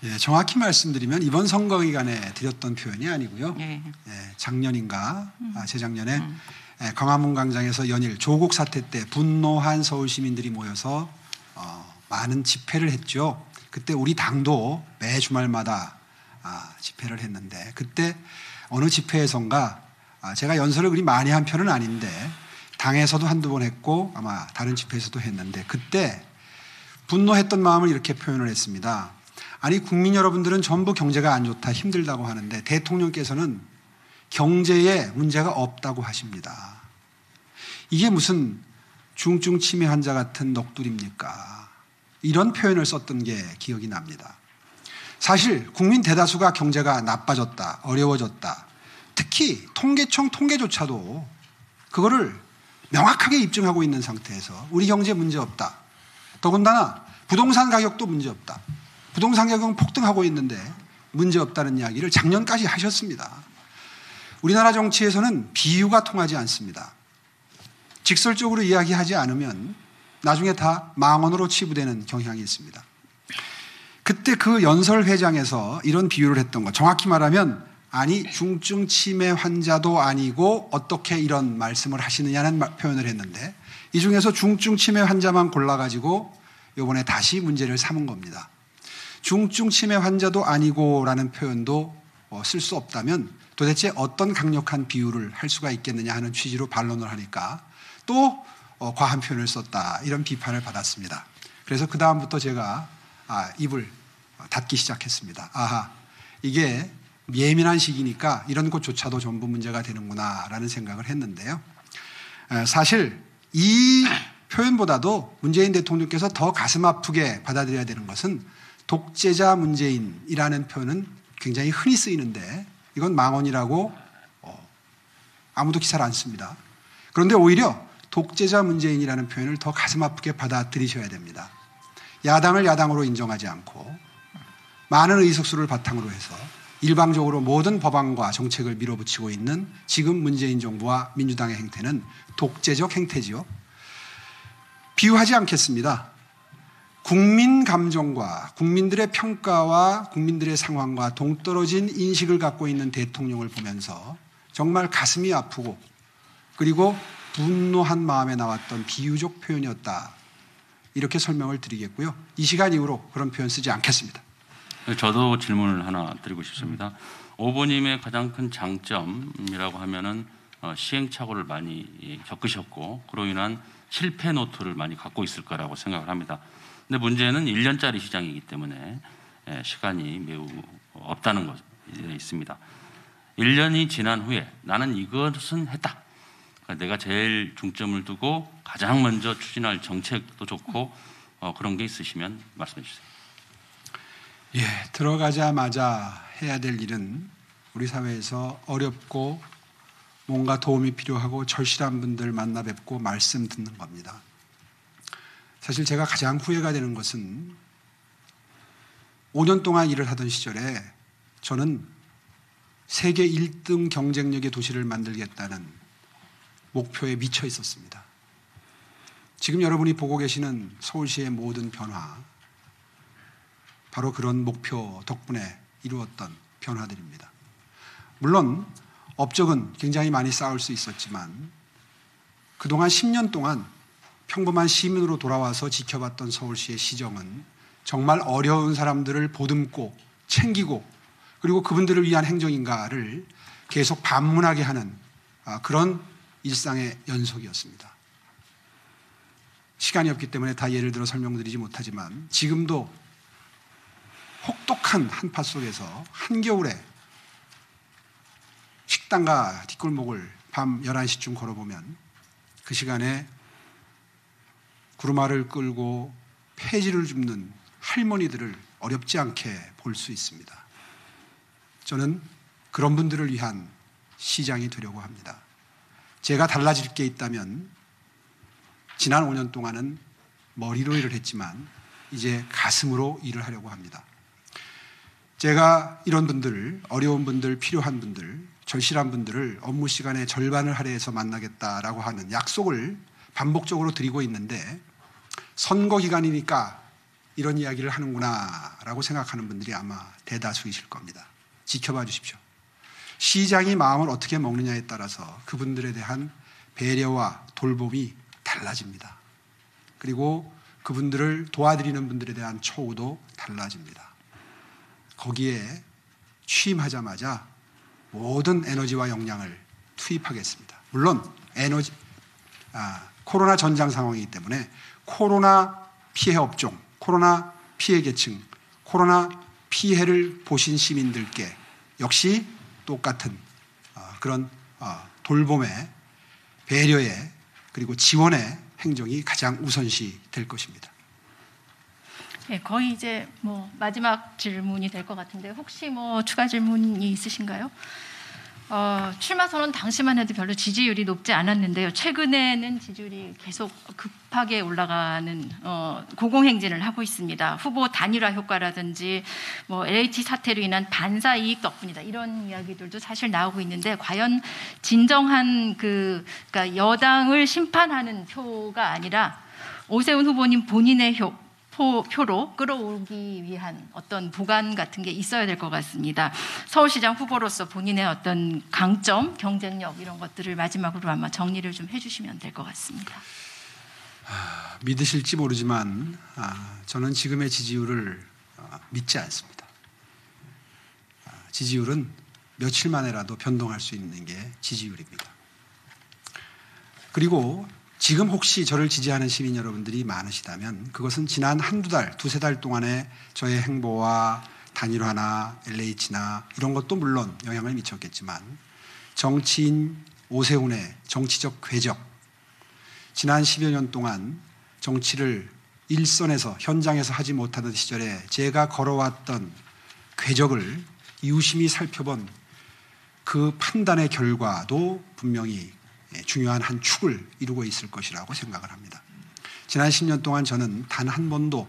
예, 정확히 말씀드리면 이번 선거 기간에 드렸던 표현이 아니고요. 예. 작년인가 재작년에 광화문 광장에서 연일 조국 사태 때 분노한 서울 시민들이 모여서 많은 집회를 했죠. 그때 우리 당도 매 주말마다 집회를 했는데 그때 어느 집회에선가 제가 연설을 그리 많이 한 편은 아닌데 당에서도 한두 번 했고 아마 다른 집회에서도 했는데 그때 분노했던 마음을 이렇게 표현을 했습니다. 아니 국민 여러분들은 전부 경제가 안 좋다 힘들다고 하는데 대통령께서는 경제에 문제가 없다고 하십니다. 이게 무슨 중증 치매 환자 같은 넋두리입니까? 이런 표현을 썼던 게 기억이 납니다. 사실 국민 대다수가 경제가 나빠졌다, 어려워졌다. 특히 통계청 통계조차도 그거를 명확하게 입증하고 있는 상태에서 우리 경제 문제 없다. 더군다나 부동산 가격도 문제 없다. 부동산 가격은 폭등하고 있는데 문제 없다는 이야기를 작년까지 하셨습니다. 우리나라 정치에서는 비유가 통하지 않습니다. 직설적으로 이야기하지 않으면 나중에 다 망언으로 치부되는 경향이 있습니다. 그때 그 연설회장에서 이런 비유를 했던 것, 정확히 말하면 아니 중증 치매 환자도 아니고 어떻게 이런 말씀을 하시느냐는 표현을 했는데 이 중에서 중증 치매 환자만 골라가지고 이번에 다시 문제를 삼은 겁니다. 중증 치매 환자도 아니고라는 표현도 쓸 수 없다면 도대체 어떤 강력한 비유를 할 수가 있겠느냐 하는 취지로 반론을 하니까 또 과한 표현을 썼다 이런 비판을 받았습니다. 그래서 그 다음부터 제가 입을 닫기 시작했습니다. 이게 예민한 시기니까 이런 것조차도 전부 문제가 되는구나 라는 생각을 했는데요. 사실 이 표현보다도 문재인 대통령께서 더 가슴 아프게 받아들여야 되는 것은 독재자 문재인이라는 표현은 굉장히 흔히 쓰이는데 이건 망언이라고 아무도 기사를 안 씁니다. 그런데 오히려 독재자 문재인이라는 표현을 더 가슴 아프게 받아들이셔야 됩니다. 야당을 야당으로 인정하지 않고 많은 의석수를 바탕으로 해서 일방적으로 모든 법안과 정책을 밀어붙이고 있는 지금 문재인 정부와 민주당의 행태는 독재적 행태지요. 비유하지 않겠습니다. 국민 감정과 국민들의 평가와 국민들의 상황과 동떨어진 인식을 갖고 있는 대통령을 보면서 정말 가슴이 아프고 그리고 분노한 마음에 나왔던 비유적 표현이었다. 이렇게 설명을 드리겠고요. 이 시간 이후로 그런 표현 쓰지 않겠습니다. 저도 질문을 하나 드리고 싶습니다. 오 후보님의 가장 큰 장점이라고 하면은 시행착오를 많이 겪으셨고 그로 인한 실패 노트를 많이 갖고 있을 거라고 생각을 합니다. 근데 문제는 1년짜리 시장이기 때문에 시간이 매우 없다는 것이 있습니다. 1년이 지난 후에 나는 이것은 했다. 그러니까 내가 제일 중점을 두고 가장 먼저 추진할 정책도 좋고 그런 게 있으시면 말씀해 주세요. 예, 들어가자마자 해야 될 일은 우리 사회에서 어렵고 뭔가 도움이 필요하고 절실한 분들 만나 뵙고 말씀 듣는 겁니다. 사실 제가 가장 후회가 되는 것은 5년 동안 일을 하던 시절에 저는 세계 1등 경쟁력의 도시를 만들겠다는 목표에 미쳐 있었습니다. 지금 여러분이 보고 계시는 서울시의 모든 변화, 바로 그런 목표 덕분에 이루었던 변화들입니다. 물론 업적은 굉장히 많이 쌓을 수 있었지만 그동안 10년 동안 평범한 시민으로 돌아와서 지켜봤던 서울시의 시정은 정말 어려운 사람들을 보듬고 챙기고 그리고 그분들을 위한 행정인가를 계속 반문하게 하는 그런 일상의 연속이었습니다. 시간이 없기 때문에 다 예를 들어 설명드리지 못하지만 지금도 혹독한 한파 속에서 한겨울에 식당과 뒷골목을 밤 11시쯤 걸어보면 그 시간에 구루마를 끌고 폐지를 줍는 할머니들을 어렵지 않게 볼 수 있습니다. 저는 그런 분들을 위한 시장이 되려고 합니다. 제가 달라질 게 있다면 지난 5년 동안은 머리로 일을 했지만 이제 가슴으로 일을 하려고 합니다. 제가 이런 분들, 어려운 분들, 필요한 분들, 절실한 분들을 업무 시간의 절반을 할애해서 만나겠다라고 하는 약속을 반복적으로 드리고 있는데 선거 기간이니까 이런 이야기를 하는구나 라고 생각하는 분들이 아마 대다수이실 겁니다. 지켜봐 주십시오. 시장이 마음을 어떻게 먹느냐에 따라서 그분들에 대한 배려와 돌봄이 달라집니다. 그리고 그분들을 도와드리는 분들에 대한 처우도 달라집니다. 거기에 취임하자마자 모든 에너지와 역량을 투입하겠습니다. 물론 코로나 전장 상황이기 때문에 코로나 피해 업종, 코로나 피해 계층, 코로나 피해를 보신 시민들께 역시 똑같은 그런 돌봄의 배려의 그리고 지원의 행정이 가장 우선시 될 것입니다. 네, 거의 이제 마지막 질문이 될 것 같은데 혹시 추가 질문이 있으신가요? 출마 선언 당시만 해도 별로 지지율이 높지 않았는데요. 최근에는 지지율이 계속 급하게 올라가는 고공행진을 하고 있습니다. 후보 단일화 효과라든지 LH 사태로 인한 반사 이익 덕분이다 이런 이야기들도 사실 나오고 있는데 과연 진정한 그러니까 여당을 심판하는 표가 아니라 오세훈 후보님 본인의 표로 끌어오기 위한 어떤 보관 같은 게 있어야 될 것 같습니다. 서울시장 후보로서 본인의 어떤 강점, 경쟁력 이런 것들을 마지막으로 아마 정리를 좀 해주시면 될 것 같습니다. 믿으실지 모르지만 저는 지금의 지지율을 믿지 않습니다. 지지율은 며칠 만에라도 변동할 수 있는 게 지지율입니다. 그리고 지금 혹시 저를 지지하는 시민 여러분들이 많으시다면 그것은 지난 한두 달, 두세 달 동안의 저의 행보와 단일화나 LH나 이런 것도 물론 영향을 미쳤겠지만 정치인 오세훈의 정치적 궤적, 지난 10여 년 동안 정치를 일선에서 현장에서 하지 못하던 시절에 제가 걸어왔던 궤적을 유심히 살펴본 그 판단의 결과도 분명히 중요한 한 축을 이루고 있을 것이라고 생각을 합니다. 지난 10년 동안 저는 단 한 번도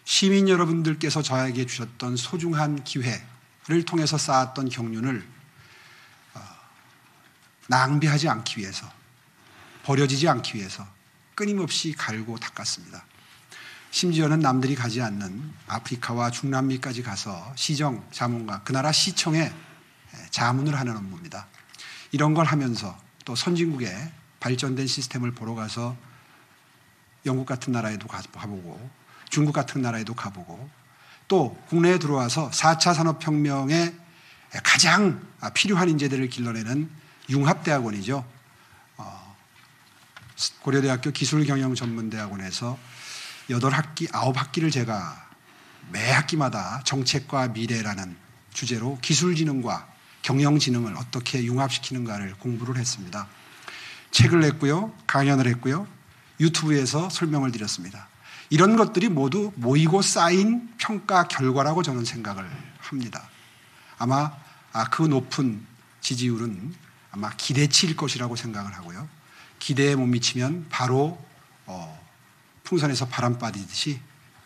시민 여러분들께서 저에게 주셨던 소중한 기회를 통해서 쌓았던 경륜을 낭비하지 않기 위해서, 버려지지 않기 위해서 끊임없이 갈고 닦았습니다. 심지어는 남들이 가지 않는 아프리카와 중남미까지 가서 시정 자문과 그 나라 시청에 자문을 하는 업무입니다. 이런 걸 하면서 또 선진국의 발전된 시스템을 보러 가서 영국 같은 나라에도 가보고 중국 같은 나라에도 가보고 또 국내에 들어와서 4차 산업혁명에 가장 필요한 인재들을 길러내는 융합대학원이죠. 고려대학교 기술경영전문대학원에서 8학기, 9학기를 제가 매 학기마다 정책과 미래라는 주제로 기술지능과 경영지능을 어떻게 융합시키는가를 공부를 했습니다. 책을 냈고요. 강연을 했고요. 유튜브에서 설명을 드렸습니다. 이런 것들이 모두 모이고 쌓인 평가 결과라고 저는 생각을 합니다. 아마 그 높은 지지율은 아마 기대치일 것이라고 생각을 하고요. 기대에 못 미치면 바로 풍선에서 바람 빠지듯이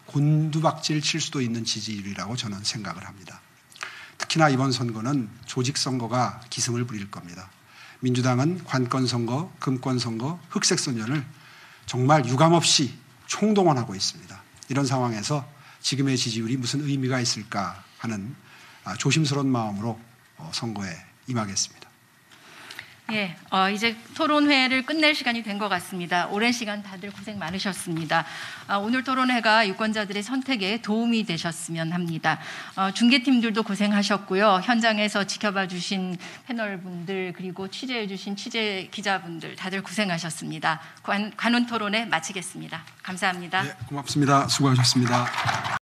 곤두박질 칠 수도 있는 지지율이라고 저는 생각을 합니다. 특히나 이번 선거는 조직선거가 기승을 부릴 겁니다. 민주당은 관건선거, 금권선거, 흑색소년을 정말 유감없이 총동원하고 있습니다. 이런 상황에서 지금의 지지율이 무슨 의미가 있을까 하는 조심스러운 마음으로 선거에 임하겠습니다. 예, 이제 토론회를 끝낼 시간이 된 것 같습니다. 오랜 시간 다들 고생 많으셨습니다. 오늘 토론회가 유권자들의 선택에 도움이 되셨으면 합니다. 중계팀들도 고생하셨고요. 현장에서 지켜봐 주신 패널분들 그리고 취재해 주신 취재 기자분들 다들 고생하셨습니다. 관훈 토론회 마치겠습니다. 감사합니다. 네, 고맙습니다. 수고하셨습니다.